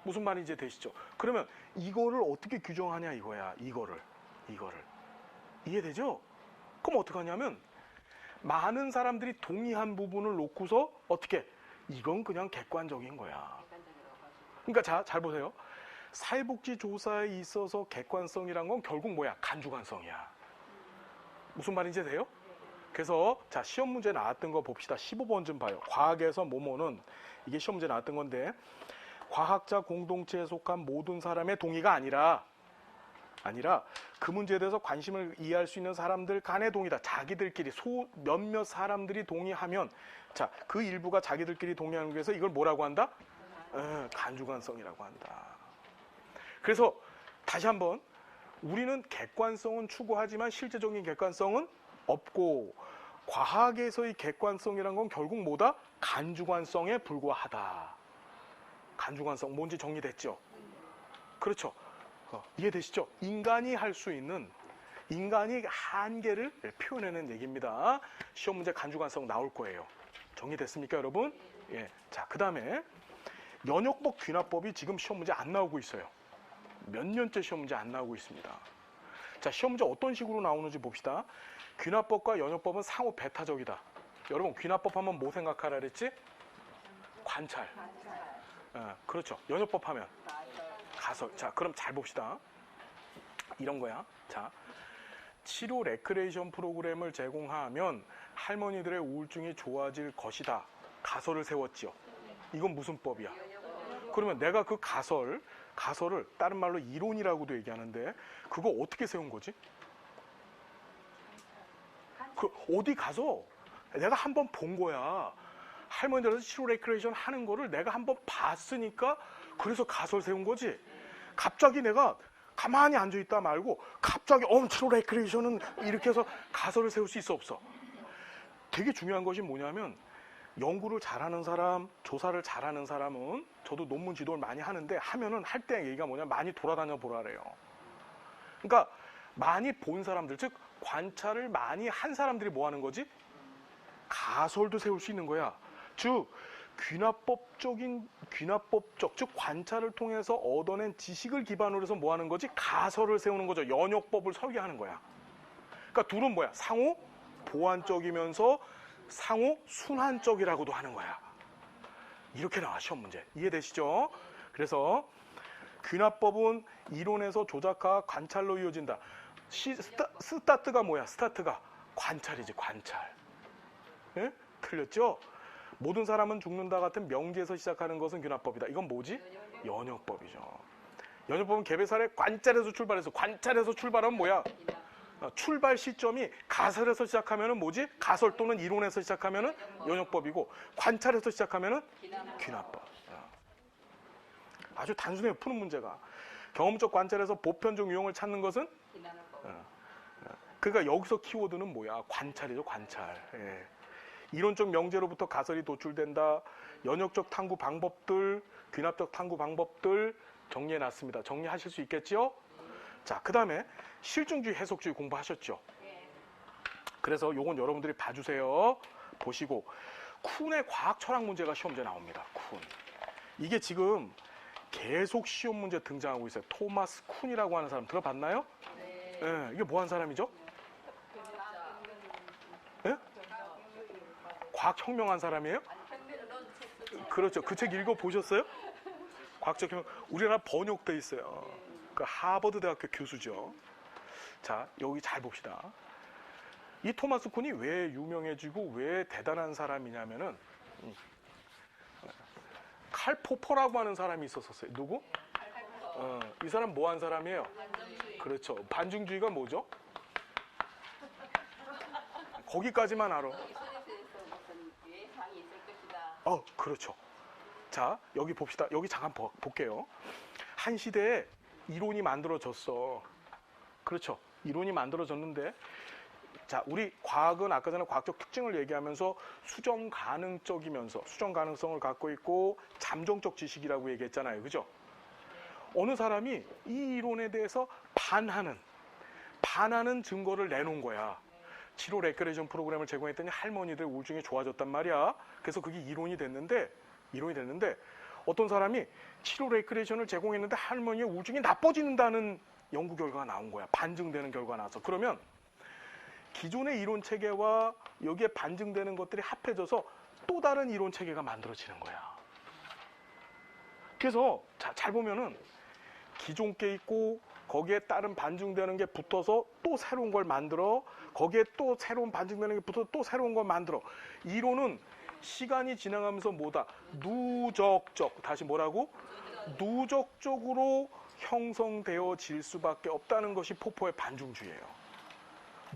무슨 말인지 되시죠? 그러면 이거를 어떻게 규정하냐 이거야. 이거를 이해되죠? 그럼 어떻게 하냐면 많은 사람들이 동의한 부분을 놓고서 어떻게 이건 그냥 객관적인 거야. 그러니까 잘 보세요. 사회복지조사에 있어서 객관성이란 건 결국 뭐야? 간주관성이야. 무슨 말인지 돼요? 그래서 자, 시험 문제 나왔던 거 봅시다. 15번 좀 봐요. 과학에서 뭐뭐는 이게 시험 문제 나왔던 건데 과학자 공동체에 속한 모든 사람의 동의가 아니라 그 문제에 대해서 관심을 이해할 수 있는 사람들 간의 동의다. 자기들끼리 몇몇 사람들이 동의하면 자, 그 일부가 자기들끼리 동의하는 거에서 이걸 뭐라고 한다? 간주관성이라고 한다. 그래서 다시 한번 우리는 객관성은 추구하지만 실제적인 객관성은 없고 과학에서의 객관성이란 건 결국 뭐다? 간주관성에 불과하다. 간주관성 뭔지 정리됐죠? 그렇죠. 이해되시죠? 인간이 할 수 있는 인간이 한계를 표현해낸 얘기입니다. 시험 문제 간주관성 나올 거예요. 정리됐습니까, 여러분? 예. 자, 그 다음에 연역법 귀납법이 지금 시험 문제 안 나오고 있어요. 몇 년째 시험 문제 안 나오고 있습니다. 자, 시험 문제 어떤 식으로 나오는지 봅시다. 귀납법과 연역법은 상호 배타적이다. 여러분, 귀납법 하면 뭐 생각하라 그랬지? 관찰. 그렇죠. 연역법 하면 가설. 자, 그럼 잘 봅시다. 이런 거야. 자, 치료 레크레이션 프로그램을 제공하면 할머니들의 우울증이 좋아질 것이다. 가설을 세웠지요. 이건 무슨 법이야? 그러면 내가 그 가설을 다른 말로 이론이라고도 얘기하는데 그거 어떻게 세운 거지? 그 어디 가서 내가 한번 본 거야. 할머니들한테 치료 레크레이션 하는 거를 내가 한번 봤으니까 그래서 가설 세운 거지. 갑자기 내가 가만히 앉아있다 말고 갑자기 치료 레크레이션은 이렇게 해서 가설을 세울 수 있어 없어? 되게 중요한 것이 뭐냐면 연구를 잘하는 사람, 조사를 잘하는 사람은 저도 논문 지도를 많이 하는데 하면은 할 때 얘기가 뭐냐면 많이 돌아다녀 보라래요. 그러니까 많이 본 사람들, 즉 관찰을 많이 한 사람들이 뭐 하는 거지? 가설도 세울 수 있는 거야. 즉 귀납법적, 즉 관찰을 통해서 얻어낸 지식을 기반으로 해서 뭐 하는 거지? 가설을 세우는 거죠. 연역법을 설계하는 거야. 그러니까 둘은 뭐야? 상호 보완적이면서 상호 순환적이라고도 하는 거야. 이렇게 나와 시험 문제. 이해되시죠? 그래서 귀납법은 이론에서 조작과 관찰로 이어진다. 스타트가 뭐야? 스타트가 관찰이지, 관찰. 예? 틀렸죠? 모든 사람은 죽는다 같은 명제에서 시작하는 것은 귀납법이다. 이건 뭐지? 연역법이죠. 연역법은 개별사례 관찰에서 출발해서, 관찰에서 출발하면 뭐야? 출발 시점이 가설에서 시작하면은 뭐지? 가설 또는 이론에서 시작하면은 연역법이고, 관찰에서 시작하면은 귀납법. 아주 단순해요, 푸는 문제가. 경험적 관찰에서 보편적 유형을 찾는 것은? 그러니까 여기서 키워드는 뭐야? 관찰이죠, 관찰. 예. 이론적 명제로부터 가설이 도출된다. 연역적 탐구 방법들, 귀납적 탐구 방법들 정리해놨습니다. 정리하실 수 있겠죠? 자, 그 다음에 실증주의, 해석주의 공부하셨죠? 그래서 요건 여러분들이 봐주세요. 보시고 쿤의 과학 철학 문제가 시험 문제 나옵니다. 쿤. 이게 지금 계속 시험 문제 등장하고 있어요. 토마스 쿤이라고 하는 사람 들어봤나요? 네. 예, 이게 뭐 한 사람이죠? 예? 과학혁명한 사람이에요? 그렇죠. 그 책 읽어보셨어요? 과학적 혁명. 우리나라 번역돼 있어요. 그 하버드 대학교 교수죠. 자, 여기 잘 봅시다. 이 토마스 쿤이 왜 유명해지고 왜 대단한 사람이냐면은 칼 포퍼라고 하는 사람이 있었어요. 누구? 이 사람 뭐 한 사람이에요? 반정주의. 그렇죠. 반증주의가 뭐죠? 거기까지만 알아. 스위스에서 무슨 예상이 있을 것이다. 그렇죠. 자, 여기 봅시다. 여기 잠깐 볼게요. 한 시대에 이론이 만들어졌어. 그렇죠. 이론이 만들어졌는데, 자, 우리 과학은 아까 전에 과학적 특징을 얘기하면서 수정 가능적이면서 수정 가능성을 갖고 있고 잠정적 지식이라고 얘기했잖아요. 그죠? 어느 사람이 이 이론에 대해서 반하는 증거를 내놓은 거야. 치료 레크레이션 프로그램을 제공했더니 할머니들 우울증이 좋아졌단 말이야. 그래서 그게 이론이 됐는데 어떤 사람이 치료 레크레이션을 제공했는데 할머니의 우울증이 나빠진다는 연구 결과가 나온 거야. 반증되는 결과가 나와서. 그러면 기존의 이론 체계와 여기에 반증되는 것들이 합해져서 또 다른 이론 체계가 만들어지는 거야. 그래서 잘 보면은 기존 게 있고 거기에 따른 반증되는 게 붙어서 또 새로운 걸 만들어. 거기에 또 새로운 반증되는 게 붙어서 또 새로운 걸 만들어. 이론은 시간이 지나가면서 뭐다? 누적적. 다시 뭐라고? 누적적으로 형성되어질 수밖에 없다는 것이 포포의 반중주의예요.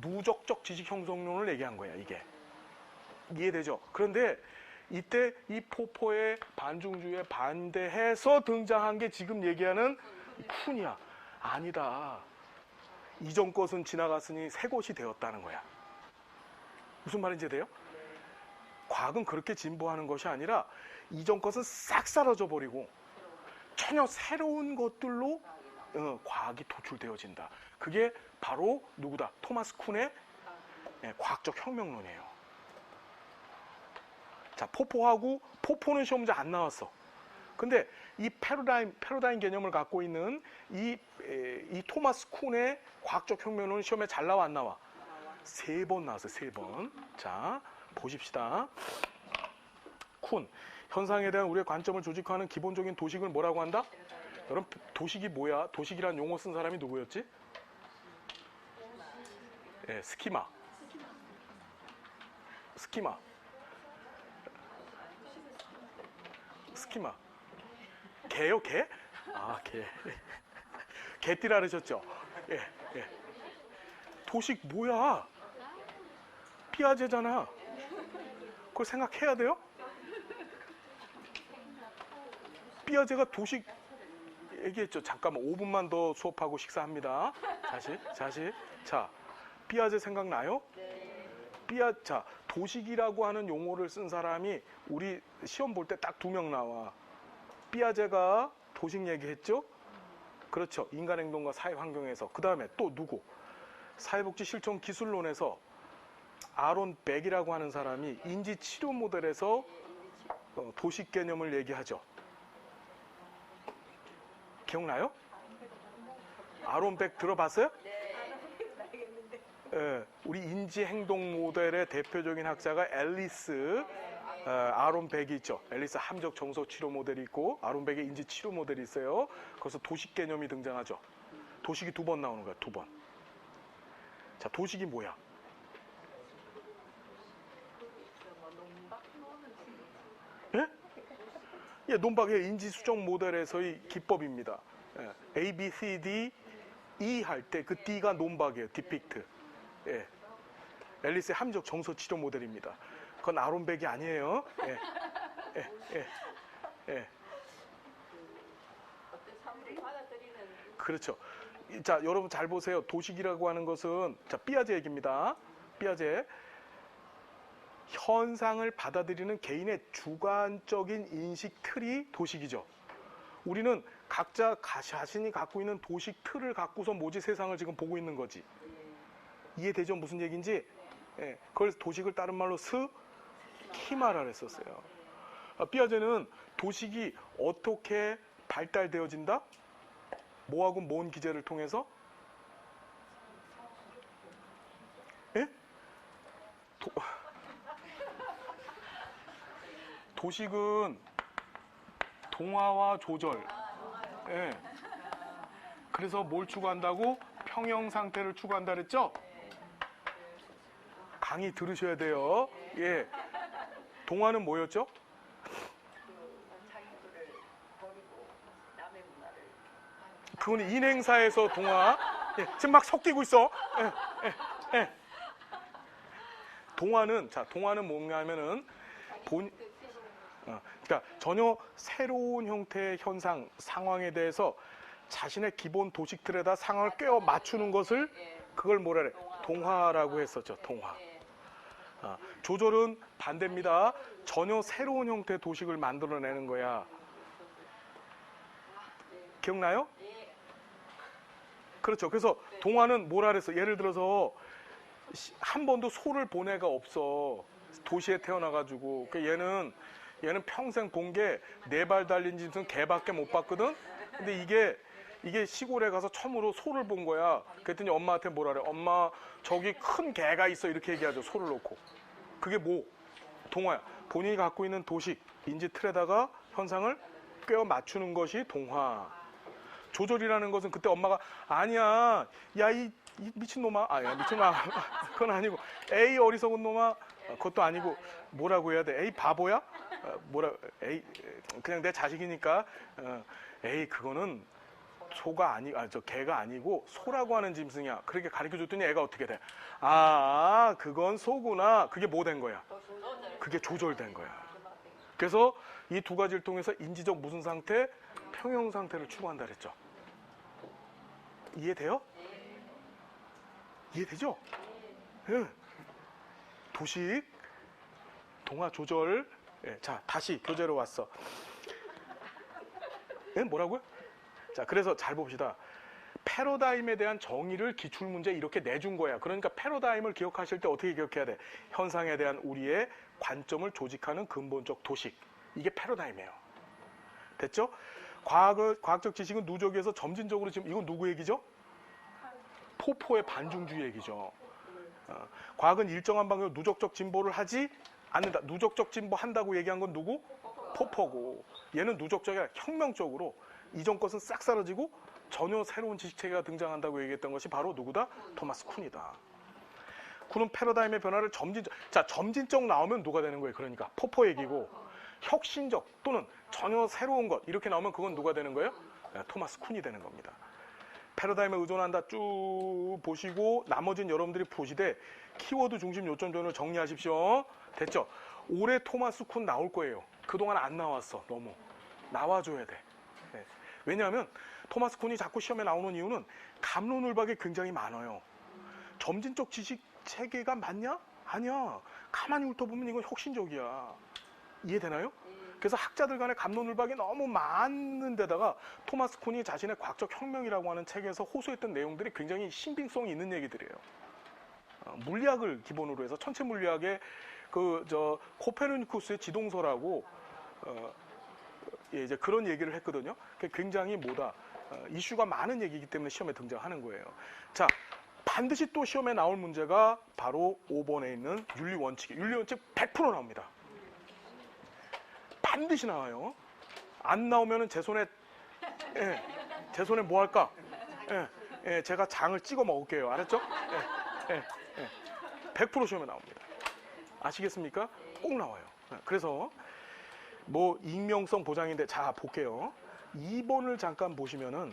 누적적 지식 형성론을 얘기한 거야, 이게. 이해되죠? 그런데 이때 이 포포의 반중주의에 반대해서 등장한 게 지금 얘기하는 쿤이야. 아니다. 이전 것은 지나갔으니 새 것이 되었다는 거야. 무슨 말인지 돼요? 과학은 그렇게 진보하는 것이 아니라 이전 것은 싹 사라져 버리고 전혀 새로운 것들로 과학이 도출되어진다. 그게 바로 누구다? 토마스 쿤의 과학적 혁명론이에요. 자, 포포는 시험 문제 안 나왔어. 근데 이 패러다임 개념을 갖고 있는 이 토마스 쿤의 과학적 혁명론은 시험에 잘 나와 안 나와? 3번 나왔어요. 3번. 자, 보십시다. 쿤, 현상에 대한 우리의 관점을 조직화하는 기본적인 도식을 뭐라고 한다? 여러분, 도식이 뭐야? 도식이란 용어 쓴 사람이 누구였지? 네, 스키마. 개요, 개? 아, 개. 개띠라 그러셨죠? 예, 예. 도식 뭐야? 피아제잖아. 그걸 생각해야 돼요? 피아제가 도식 얘기했죠. 잠깐만 5분만 더 수업하고 식사합니다. 다시. 자, 피아제 생각나요? 자, 도식이라고 하는 용어를 쓴 사람이 우리 시험 볼 때 딱 2명 나와. 피아제가 도식 얘기했죠? 그렇죠. 인간행동과 사회환경에서. 그 다음에 또 누구? 사회복지실천기술론에서 아론 백이라고 하는 사람이 인지치료 모델에서 도식 개념을 얘기하죠. 기억나요? 아론 백 들어봤어요? 네. 우리 인지행동 모델의 대표적인 학자가 앨리스 아론 백이 있죠. 앨리스 함적 정서 치료 모델이 있고 아론 백의 인지 치료 모델이 있어요. 거기서 도식 개념이 등장하죠. 도식이 2번 나오는 거야. 2번. 자, 도식이 뭐야? 예? 예, 논박의 인지 수정 모델에서의 기법입니다. 예, A, B, C, D, E 할 때 그 D가 논박이에요. 디픽트. 예. 앨리스의 함적 정서 치료 모델입니다. 그건 아론 백이 아니에요. 예. 그렇죠. 자, 여러분 잘 보세요. 도식이라고 하는 것은 자, 피아제 얘기입니다. 피아제. 현상을 받아들이는 개인의 주관적인 인식 틀이 도식이죠. 우리는 각자 자신이 갖고 있는 도식 틀을 갖고서 모지 세상을 지금 보고 있는 거지. 이해되죠? 무슨 얘기인지? 예, 그걸 도식을 다른 말로 스키마라 했었어요. 피아제는 도식이 어떻게 발달되어진다? 뭐하고 뭔 기제를 통해서? 예? 도식은 동화와 조절. 예. 그래서 뭘 추구한다고? 평형 상태를 추구한다 그랬죠? 강의 들으셔야 돼요. 예. 동화는 뭐였죠? 그건 인행사에서 동화. 예. 지금 막 섞이고 있어. 예. 동화는 뭔가 하면은 그러니까 전혀 새로운 형태의 현상, 상황에 대해서 자신의 기본 도식틀에다 상황을 꿰어 맞추는 것을 그걸 뭐라 그래? 동화라고 했었죠. 동화. 조절은 반대입니다. 전혀 새로운 형태의 도식을 만들어내는 거야. 기억나요? 그렇죠. 그래서 동화는 뭐라 그랬어? 예를 들어서 한 번도 소를 본 애가 없어. 도시에 태어나가지고. 얘는 평생 본 게 4발 달린 짐승 개밖에 못 봤거든? 근데 이게 시골에 가서 처음으로 소를 본 거야. 그랬더니 엄마한테 뭐라 그래? 엄마, 저기 큰 개가 있어. 이렇게 얘기하죠. 소를 놓고. 그게 뭐? 동화야. 본인이 갖고 있는 도식, 인지 틀에다가 현상을 꿰어 맞추는 것이 동화. 조절이라는 것은 그때 엄마가 아니야, 야 이 미친놈아, 야 미친놈아, 그건 아니고 에이 어리석은 놈아, 그것도 아니고 뭐라고 해야 돼? 에이 바보야? 뭐라? 에이 그냥 내 자식이니까. 에이 그거는 소가 저 개가 아니고 소라고 하는 짐승이야. 그렇게 가르쳐 줬더니 애가 어떻게 돼? 아, 그건 소구나. 그게 뭐 된 거야? 그게 조절된 거야. 그래서 이 두 가지를 통해서 인지적 무슨 상태? 평형 상태를 추구한다 그랬죠. 이해돼요? 이해되죠? 예. 도식, 동화 조절. 예, 자, 다시 교재로 왔어. 예, 뭐라고요? 자, 그래서 잘 봅시다. 패러다임에 대한 정의를 기출문제에 이렇게 내준 거야. 그러니까 패러다임을 기억하실 때 어떻게 기억해야 돼? 현상에 대한 우리의 관점을 조직하는 근본적 도식. 이게 패러다임이에요. 됐죠? 과학적 지식은 누적에서 점진적으로 지금 이건 누구 얘기죠? 포포의 반중주의 얘기죠. 과학은 일정한 방향으로 누적적 진보를 하지 않는다. 누적적 진보한다고 얘기한 건 누구? 포포고. 얘는 누적적이 아니라 혁명적으로 이전 것은 싹 사라지고 전혀 새로운 지식체계가 등장한다고 얘기했던 것이 바로 누구다? 토마스 쿤이다. 쿤은 패러다임의 변화를 점진적 나오면 누가 되는 거예요? 그러니까 포포 얘기고, 혁신적 또는 전혀 새로운 것 이렇게 나오면 그건 누가 되는 거예요? 토마스 쿤이 되는 겁니다. 패러다임에 의존한다 쭉 보시고 나머지는 여러분들이 보시되 키워드 중심 요점 전을 정리하십시오. 됐죠? 올해 토마스 쿤 나올 거예요. 그동안 안 나왔어. 너무 나와줘야 돼. 네. 왜냐하면 토마스 쿤이 자꾸 시험에 나오는 이유는 갑론을박이 굉장히 많아요. 점진적 지식 체계가 맞냐? 아니야. 가만히 훑어보면 이건 혁신적이야. 이해되나요? 그래서 학자들 간의 갑론을박이 너무 많은 데다가 토마스 쿤이 자신의 과학적 혁명이라고 하는 책에서 호소했던 내용들이 굉장히 신빙성이 있는 얘기들이에요. 물리학을 기본으로 해서 천체 물리학의 코페르니쿠스의 지동설하고 이제 그런 얘기를 했거든요. 굉장히 이슈가 많은 얘기이기 때문에 시험에 등장하는 거예요. 자, 반드시 또 시험에 나올 문제가 바로 5번에 있는 윤리원칙. 윤리원칙 100% 나옵니다. 반드시 나와요. 안 나오면은 제 손에 뭐 할까? 제가 장을 찍어 먹을게요. 알았죠? 100% 시험에 나옵니다. 아시겠습니까? 꼭 나와요. 그래서 익명성 보장인데, 자 볼게요. 2번을 잠깐 보시면은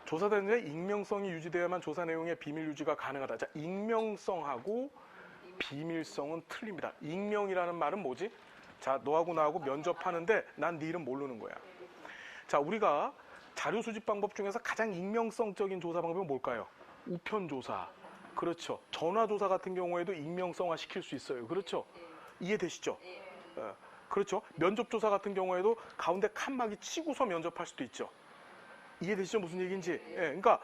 조사단의 익명성이 유지되어야만 조사 내용의 비밀 유지가 가능하다. 자, 익명성하고 비밀성은 틀립니다. 익명이라는 말은 뭐지? 자, 너하고 나하고 면접하는데 난 네 이름 모르는 거야. 자, 우리가 자료 수집 방법 중에서 가장 익명성적인 조사 방법은 뭘까요? 우편 조사. 그렇죠. 전화 조사 같은 경우에도 익명성화 시킬 수 있어요. 그렇죠? 이해되시죠? 그렇죠. 면접 조사 같은 경우에도 가운데 칸막이 치고서 면접할 수도 있죠. 이해되시죠? 무슨 얘기인지. 그러니까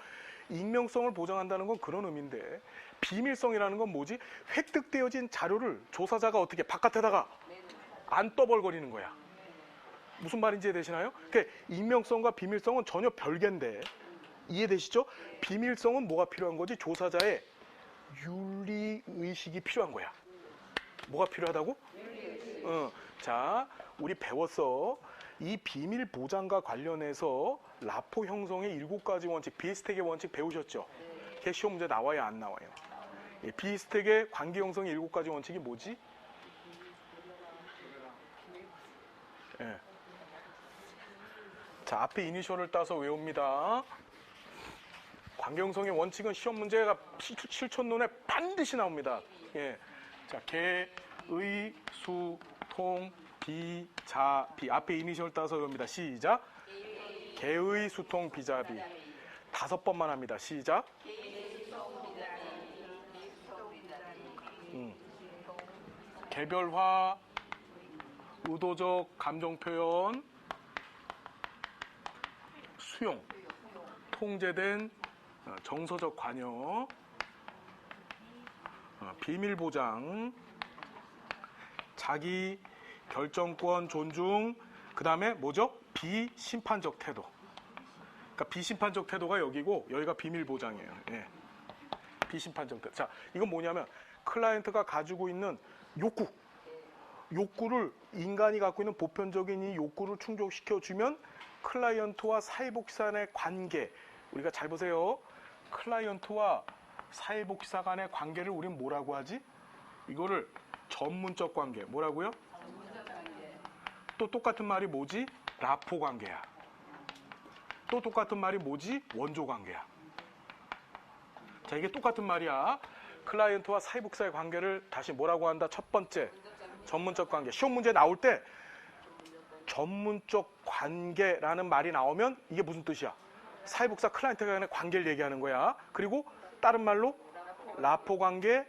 익명성을 보장한다는 건 그런 의미인데, 비밀성이라는 건 뭐지? 획득되어진 자료를 조사자가 어떻게 바깥에다가 안 떠벌거리는 거야. 무슨 말인지 이해되시나요? 그러니까 익명성과 비밀성은 전혀 별개인데, 이해되시죠? 비밀성은 뭐가 필요한 거지? 조사자의 윤리의식이 필요한 거야. 뭐가 필요하다고? 자, 우리 배웠어. 이 비밀 보장과 관련해서 라포 형성의 7가지 원칙, 비스택의 원칙 배우셨죠? 그게 시험 문제 나와야 안 나와요? 비스택의 관계 형성의 7가지 원칙이 뭐지? 자, 앞에 이니셜을 따서 외웁니다. 관계 형성의 원칙은 시험 문제가 실천론에 반드시 나옵니다. 자, 개, 의, 수, 통, 비, 자, 비. 앞에 이니셜 따서 외웁니다. 시작. 개의, 수통, 비자비. 5번만 합니다. 시작. 개별화, 의도적 감정 표현, 수용, 통제된 정서적 관여, 비밀 보장, 자기 결정권 존중, 그 다음에 뭐죠? 비심판적 태도. 그러니까 비심판적 태도가 여기고 여기가 비밀 보장이에요. 비심판적 태도. 자, 이건 뭐냐면 클라이언트가 가지고 있는 욕구를 인간이 갖고 있는 보편적인 이 욕구를 충족시켜주면 클라이언트와 사회복지사 간의 관계, 우리가 잘 보세요. 클라이언트와 사회복지사 간의 관계를 우린 뭐라고 하지? 이거를 전문적 관계. 뭐라고요? 또 똑같은 말이 뭐지? 라포 관계야. 또 똑같은 말이 뭐지? 원조 관계야. 자, 이게 똑같은 말이야. 클라이언트와 사회복지사의 관계를 다시 뭐라고 한다? 첫 번째, 전문적 관계. 시험 문제 나올 때 전문적 관계라는 말이 나오면 이게 무슨 뜻이야? 사회복지사 클라이언트 간의 관계를 얘기하는 거야. 그리고 다른 말로 라포 관계,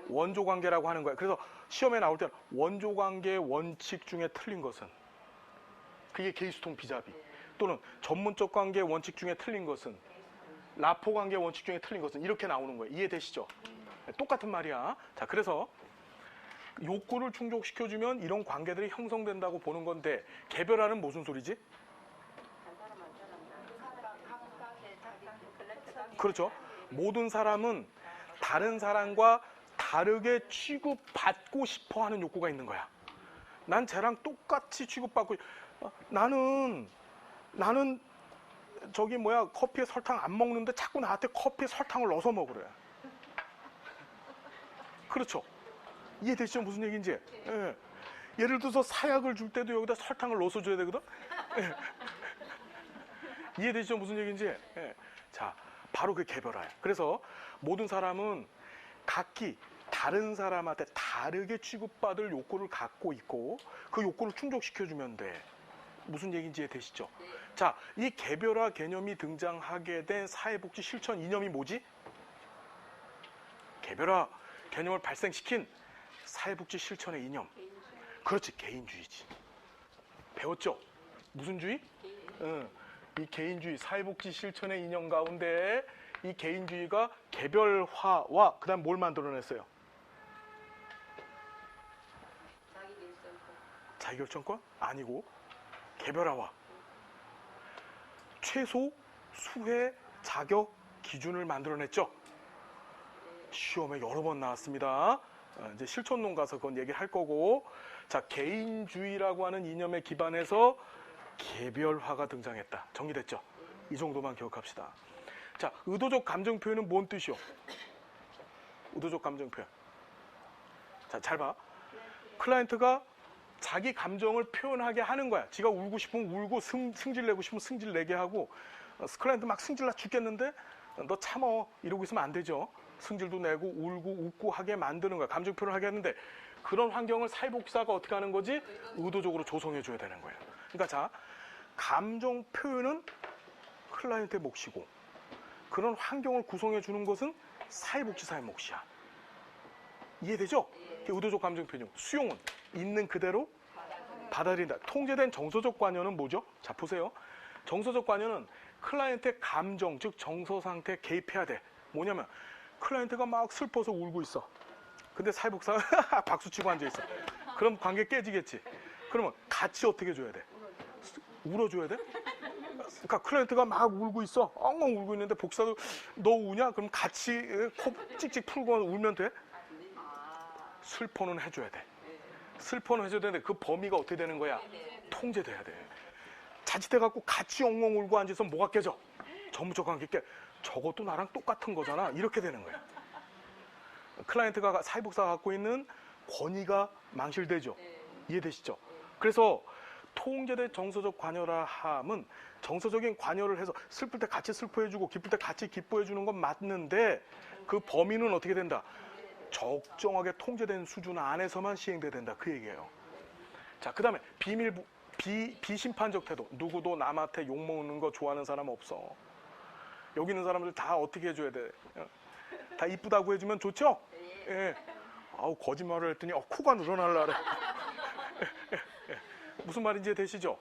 원조 관계라고 하는 거야. 그래서 시험에 나올 때 원조 관계의 원칙 중에 틀린 것은, 그게 계수통 비자비. 또는 전문적 관계의 원칙 중에 틀린 것은, 라포 관계의 원칙 중에 틀린 것은, 이렇게 나오는 거예요. 이해되시죠? 똑같은 말이야. 자, 그래서 욕구를 충족시켜주면 이런 관계들이 형성된다고 보는 건데, 개별화는 무슨 소리지? 그렇죠. 모든 사람은 다른 사람과 다르게 취급받고 싶어 하는 욕구가 있는 거야. 난 쟤랑 똑같이 취급받고, 나는 저기 커피에 설탕 안 먹는데 자꾸 나한테 커피에 설탕을 넣어서 먹으래. 그렇죠. 이해되시죠? 무슨 얘기인지? 예. 예를 들어서 사약을 줄 때도 여기다 설탕을 넣어서 줘야 되거든? 예. 이해되시죠? 무슨 얘기인지? 예. 자, 바로 그 개별화야. 그래서 모든 사람은 각기 다른 사람한테 다르게 취급받을 욕구를 갖고 있고, 그 욕구를 충족시켜주면 돼. 무슨 얘기인지 이해되시죠? 자, 이 개별화 개념이 등장하게 된 사회복지 실천 이념이 뭐지? 개별화 개념을 발생시킨 사회복지 실천의 이념. 그렇지, 개인주의지. 배웠죠? 무슨 주의? 이 개인주의, 사회복지 실천의 이념 가운데 이 개인주의가 개별화와 그 다음 뭘 만들어냈어요? 자기결정권? 아니고 개별화와 최소 수혜 자격 기준을 만들어냈죠. 시험에 여러 번 나왔습니다. 이제 실천론 가서 그건 얘기를 할 거고, 자, 개인주의라고 하는 이념에 기반해서 개별화가 등장했다. 정리됐죠? 이 정도만 기억합시다. 자, 의도적 감정 표현은 뭔 뜻이요? 의도적 감정 표현. 자, 잘 봐. 클라이언트가 자기 감정을 표현하게 하는 거야. 지가 울고 싶으면 울고, 승질 내고 싶으면 승질 내게 하고, 클라이언트 막 승질 나 죽겠는데 너 참어 이러고 있으면 안 되죠. 승질도 내고 울고 웃고 하게 만드는 거야. 감정 표현을 하게 하는데, 그런 환경을 사회복지사가 어떻게 하는 거지? 의도적으로 조성해 줘야 되는 거예요. 그러니까 자, 감정 표현은 클라이언트의 몫이고, 그런 환경을 구성해 주는 것은 사회복지사의 몫이야. 이해되죠? 의도적 감정 표현. 수용은 있는 그대로 받아들인다. 통제된 정서적 관여는 뭐죠? 자, 보세요. 정서적 관여는 클라이언트의 감정, 즉 정서 상태에 개입해야 돼. 뭐냐면 클라이언트가 막 슬퍼서 울고 있어. 근데 사회복지사가 박수치고 앉아있어. 그럼 관계 깨지겠지. 그러면 같이 어떻게 해줘야 돼? 울어줘야 돼? 그러니까 클라이언트가 막 울고 있어. 엉엉 울고 있는데 복사도 너 우냐? 그럼 같이 코 찍찍 풀고 울면 돼? 슬퍼는 해줘야 돼. 슬퍼는 해줘야 되는데 그 범위가 어떻게 되는 거야? 통제돼야 돼. 자칫해갖고 같이 엉엉 울고 앉아서 뭐가 깨져? 전무적 관계 깨. 저것도 나랑 똑같은 거잖아. 이렇게 되는 거야. 클라이언트가 사회복지사가 갖고 있는 권위가 망실되죠. 이해되시죠? 그래서 통제된 정서적 관여라 함은 정서적인 관여를 해서 슬플 때 같이 슬퍼해주고 기쁠 때 같이 기뻐해주는 건 맞는데, 그 범위는 어떻게 된다? 적정하게 통제된 수준 안에서만 시행돼야 된다. 그 얘기예요. 자, 그 다음에 비심판적 태도. 누구도 남한테 욕먹는 거 좋아하는 사람 없어. 여기 있는 사람들 다 어떻게 해줘야 돼? 다 이쁘다고 해주면 좋죠? 예. 아우, 거짓말을 했더니 코가 늘어날라 그래. 무슨 말인지 되시죠?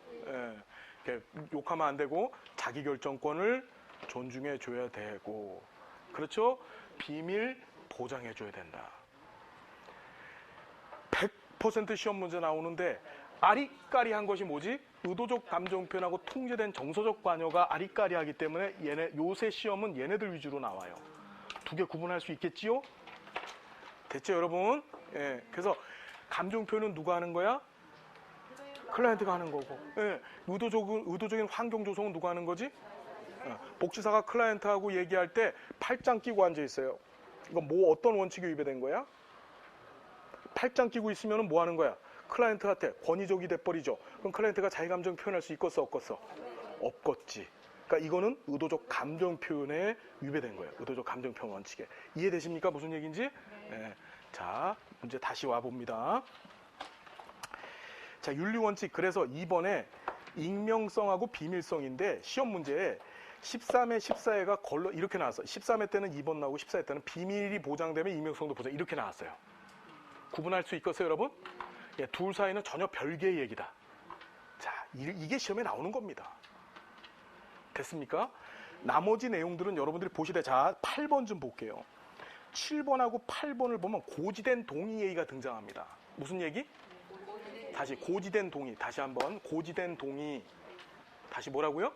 예. 욕하면 안 되고 자기 결정권을 존중해 줘야 되고, 그렇죠? 비밀 보장해 줘야 된다. 100% 시험 문제 나오는데 아리까리한 것이 뭐지? 의도적 감정 표현하고 통제된 정서적 관여가 아리까리하기 때문에 요새 시험은 얘네들 위주로 나와요. 두 개 구분할 수 있겠지요? 됐죠, 여러분? 예. 그래서 감정 표현은 누가 하는 거야? 클라이언트가 하는 거고. 예, 의도적인 환경 조성은 누가 하는 거지? 복지사가 클라이언트하고 얘기할 때 팔짱 끼고 앉아 있어요. 이거 뭐 어떤 원칙이 위배된 거야? 팔짱 끼고 있으면 뭐 하는 거야? 클라이언트한테 권위적이 돼버리죠. 그럼 클라이언트가 자기 감정 표현할 수 있겠어, 없겠어? 없겠지. 그러니까 이거는 의도적 감정 표현에 위배된 거예요. 의도적 감정 표현 원칙에. 이해되십니까? 무슨 얘기인지? 네. 자, 문제 다시 와봅니다. 자, 윤리 원칙. 그래서 2번에 익명성하고 비밀성인데 시험 문제에 13회, 14회가 걸러 이렇게 나왔어요. 13회 때는 2번 나오고 14회 때는 비밀이 보장되면 익명성도 보장 이렇게 나왔어요. 구분할 수 있겠어요, 여러분? 예, 둘 사이는 전혀 별개의 얘기다. 자, 이게 시험에 나오는 겁니다. 됐습니까? 나머지 내용들은 여러분들이 보시되 자, 8번 좀 볼게요. 7번하고 8번을 보면 고지된 동의 얘기가 등장합니다. 무슨 얘기? 다시 고지된 동의. 다시 한번 고지된 동의. 다시 뭐라고요?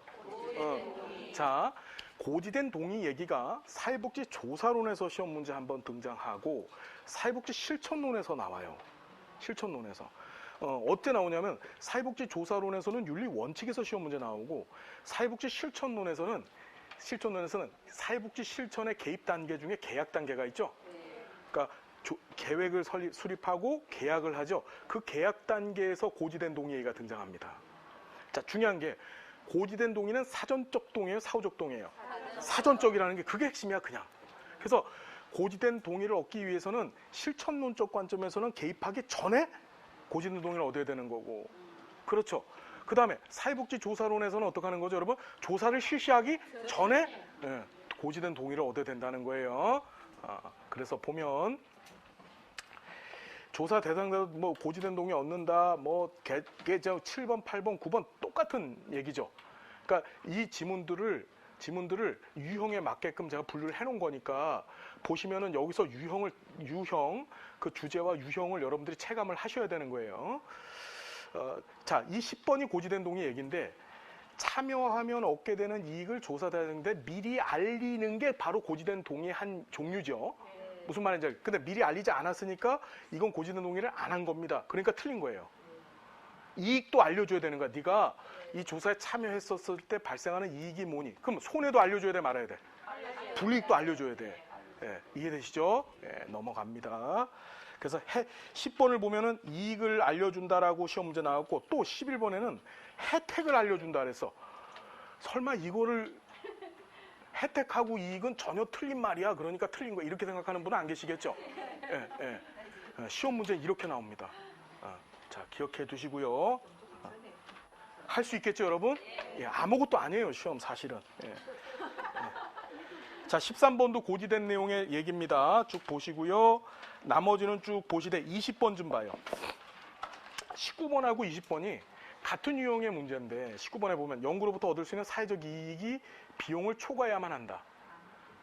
자, 고지된 동의 얘기가 사회복지 조사론에서 시험 문제 한번 등장하고 사회복지 실천론에서 나와요. 실천론에서. 어때 나오냐면 사회복지 조사론에서는 윤리 원칙에서 시험 문제 나오고 사회복지 실천론에서는 사회복지 실천의 개입 단계 중에 계약 단계가 있죠. 그러니까 계획을 수립하고 계약을 하죠. 그 계약 단계에서 고지된 동의 얘기가 등장합니다. 자, 중요한 게 고지된 동의는 사전적 동의예요, 사후적 동의예요? 사전적이라는 게 그게 핵심이야, 그냥. 그래서 고지된 동의를 얻기 위해서는 실천론적 관점에서는 개입하기 전에 고지된 동의를 얻어야 되는 거고. 그렇죠. 그 다음에 사회복지 조사론에서는 어떻게 하는 거죠, 여러분? 조사를 실시하기 전에 고지된 동의를 얻어야 된다는 거예요. 그래서 보면 조사 대상자도 뭐 고지된 동의 얻는다, 뭐 7번, 8번, 9번 똑같은 얘기죠. 그러니까 이 지문들을 유형에 맞게끔 제가 분류를 해놓은 거니까 보시면은 여기서 유형 그 주제와 유형을 여러분들이 체감을 하셔야 되는 거예요. 자, 이 10번이 고지된 동의 얘기인데 참여하면 얻게 되는 이익을 조사 대상자한테 미리 알리는 게 바로 고지된 동의의 한 종류죠. 무슨 말인지 알죠? 근데 미리 알리지 않았으니까 이건 고지된 동의를 안 한 겁니다. 그러니까 틀린 거예요. 이익도 알려줘야 되는 거야. 네가 이 조사에 참여했었을 때 발생하는 이익이 뭐니? 그럼 손해도 알려줘야 돼, 말아야 돼? 불이익도 알려줘야 돼. 예, 이해되시죠? 예, 넘어갑니다. 그래서 10번을 보면은 이익을 알려준다라고 시험 문제 나왔고 또 11번에는 혜택을 알려준다 그래서 설마 이거를 혜택하고 이익은 전혀 틀린 말이야. 그러니까 틀린 거야. 이렇게 생각하는 분은 안 계시겠죠? 예, 예. 시험 문제 이렇게 나옵니다. 자, 기억해 두시고요. 할 수 있겠죠, 여러분? 예, 아무것도 아니에요, 시험 사실은. 예. 예. 자, 13번도 고지된 내용의 얘기입니다. 쭉 보시고요. 나머지는 쭉 보시되 20번 좀 봐요. 19번하고 20번이 같은 유형의 문제인데 19번에 보면 연구로부터 얻을 수 있는 사회적 이익이 비용을 초과해야만 한다.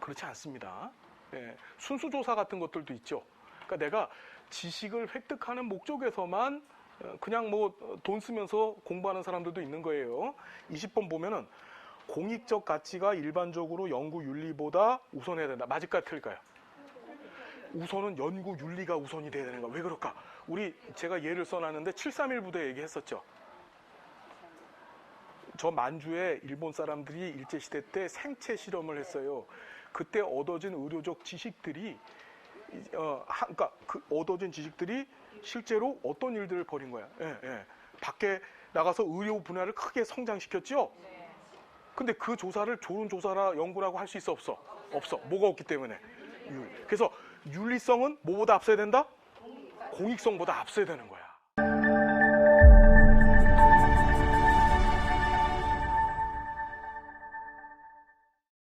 그렇지 않습니다. 예, 순수조사 같은 것들도 있죠. 그러니까 내가 지식을 획득하는 목적에서만 그냥 뭐 돈 쓰면서 공부하는 사람들도 있는 거예요. 20번 보면은 공익적 가치가 일반적으로 연구 윤리보다 우선해야 된다. 맞을까요? 틀릴까요? 우선은 연구 윤리가 우선이 돼야 되는 거야. 왜 그럴까? 제가 예를 써놨는데 731 부대 얘기했었죠. 저 만주에 일본 사람들이 일제시대 때 생체 실험을 했어요. 그때 얻어진 의료적 지식들이 그러니까 그 얻어진 지식들이 실제로 어떤 일들을 벌인 거야. 예, 예. 밖에 나가서 의료 분야를 크게 성장시켰죠. 근데 그 조사를 좋은 조사라 연구라고 할 수 있어, 없어? 없어. 뭐가 없기 때문에. 그래서 윤리성은 뭐보다 앞서야 된다? 공익성보다 앞서야 되는 거야.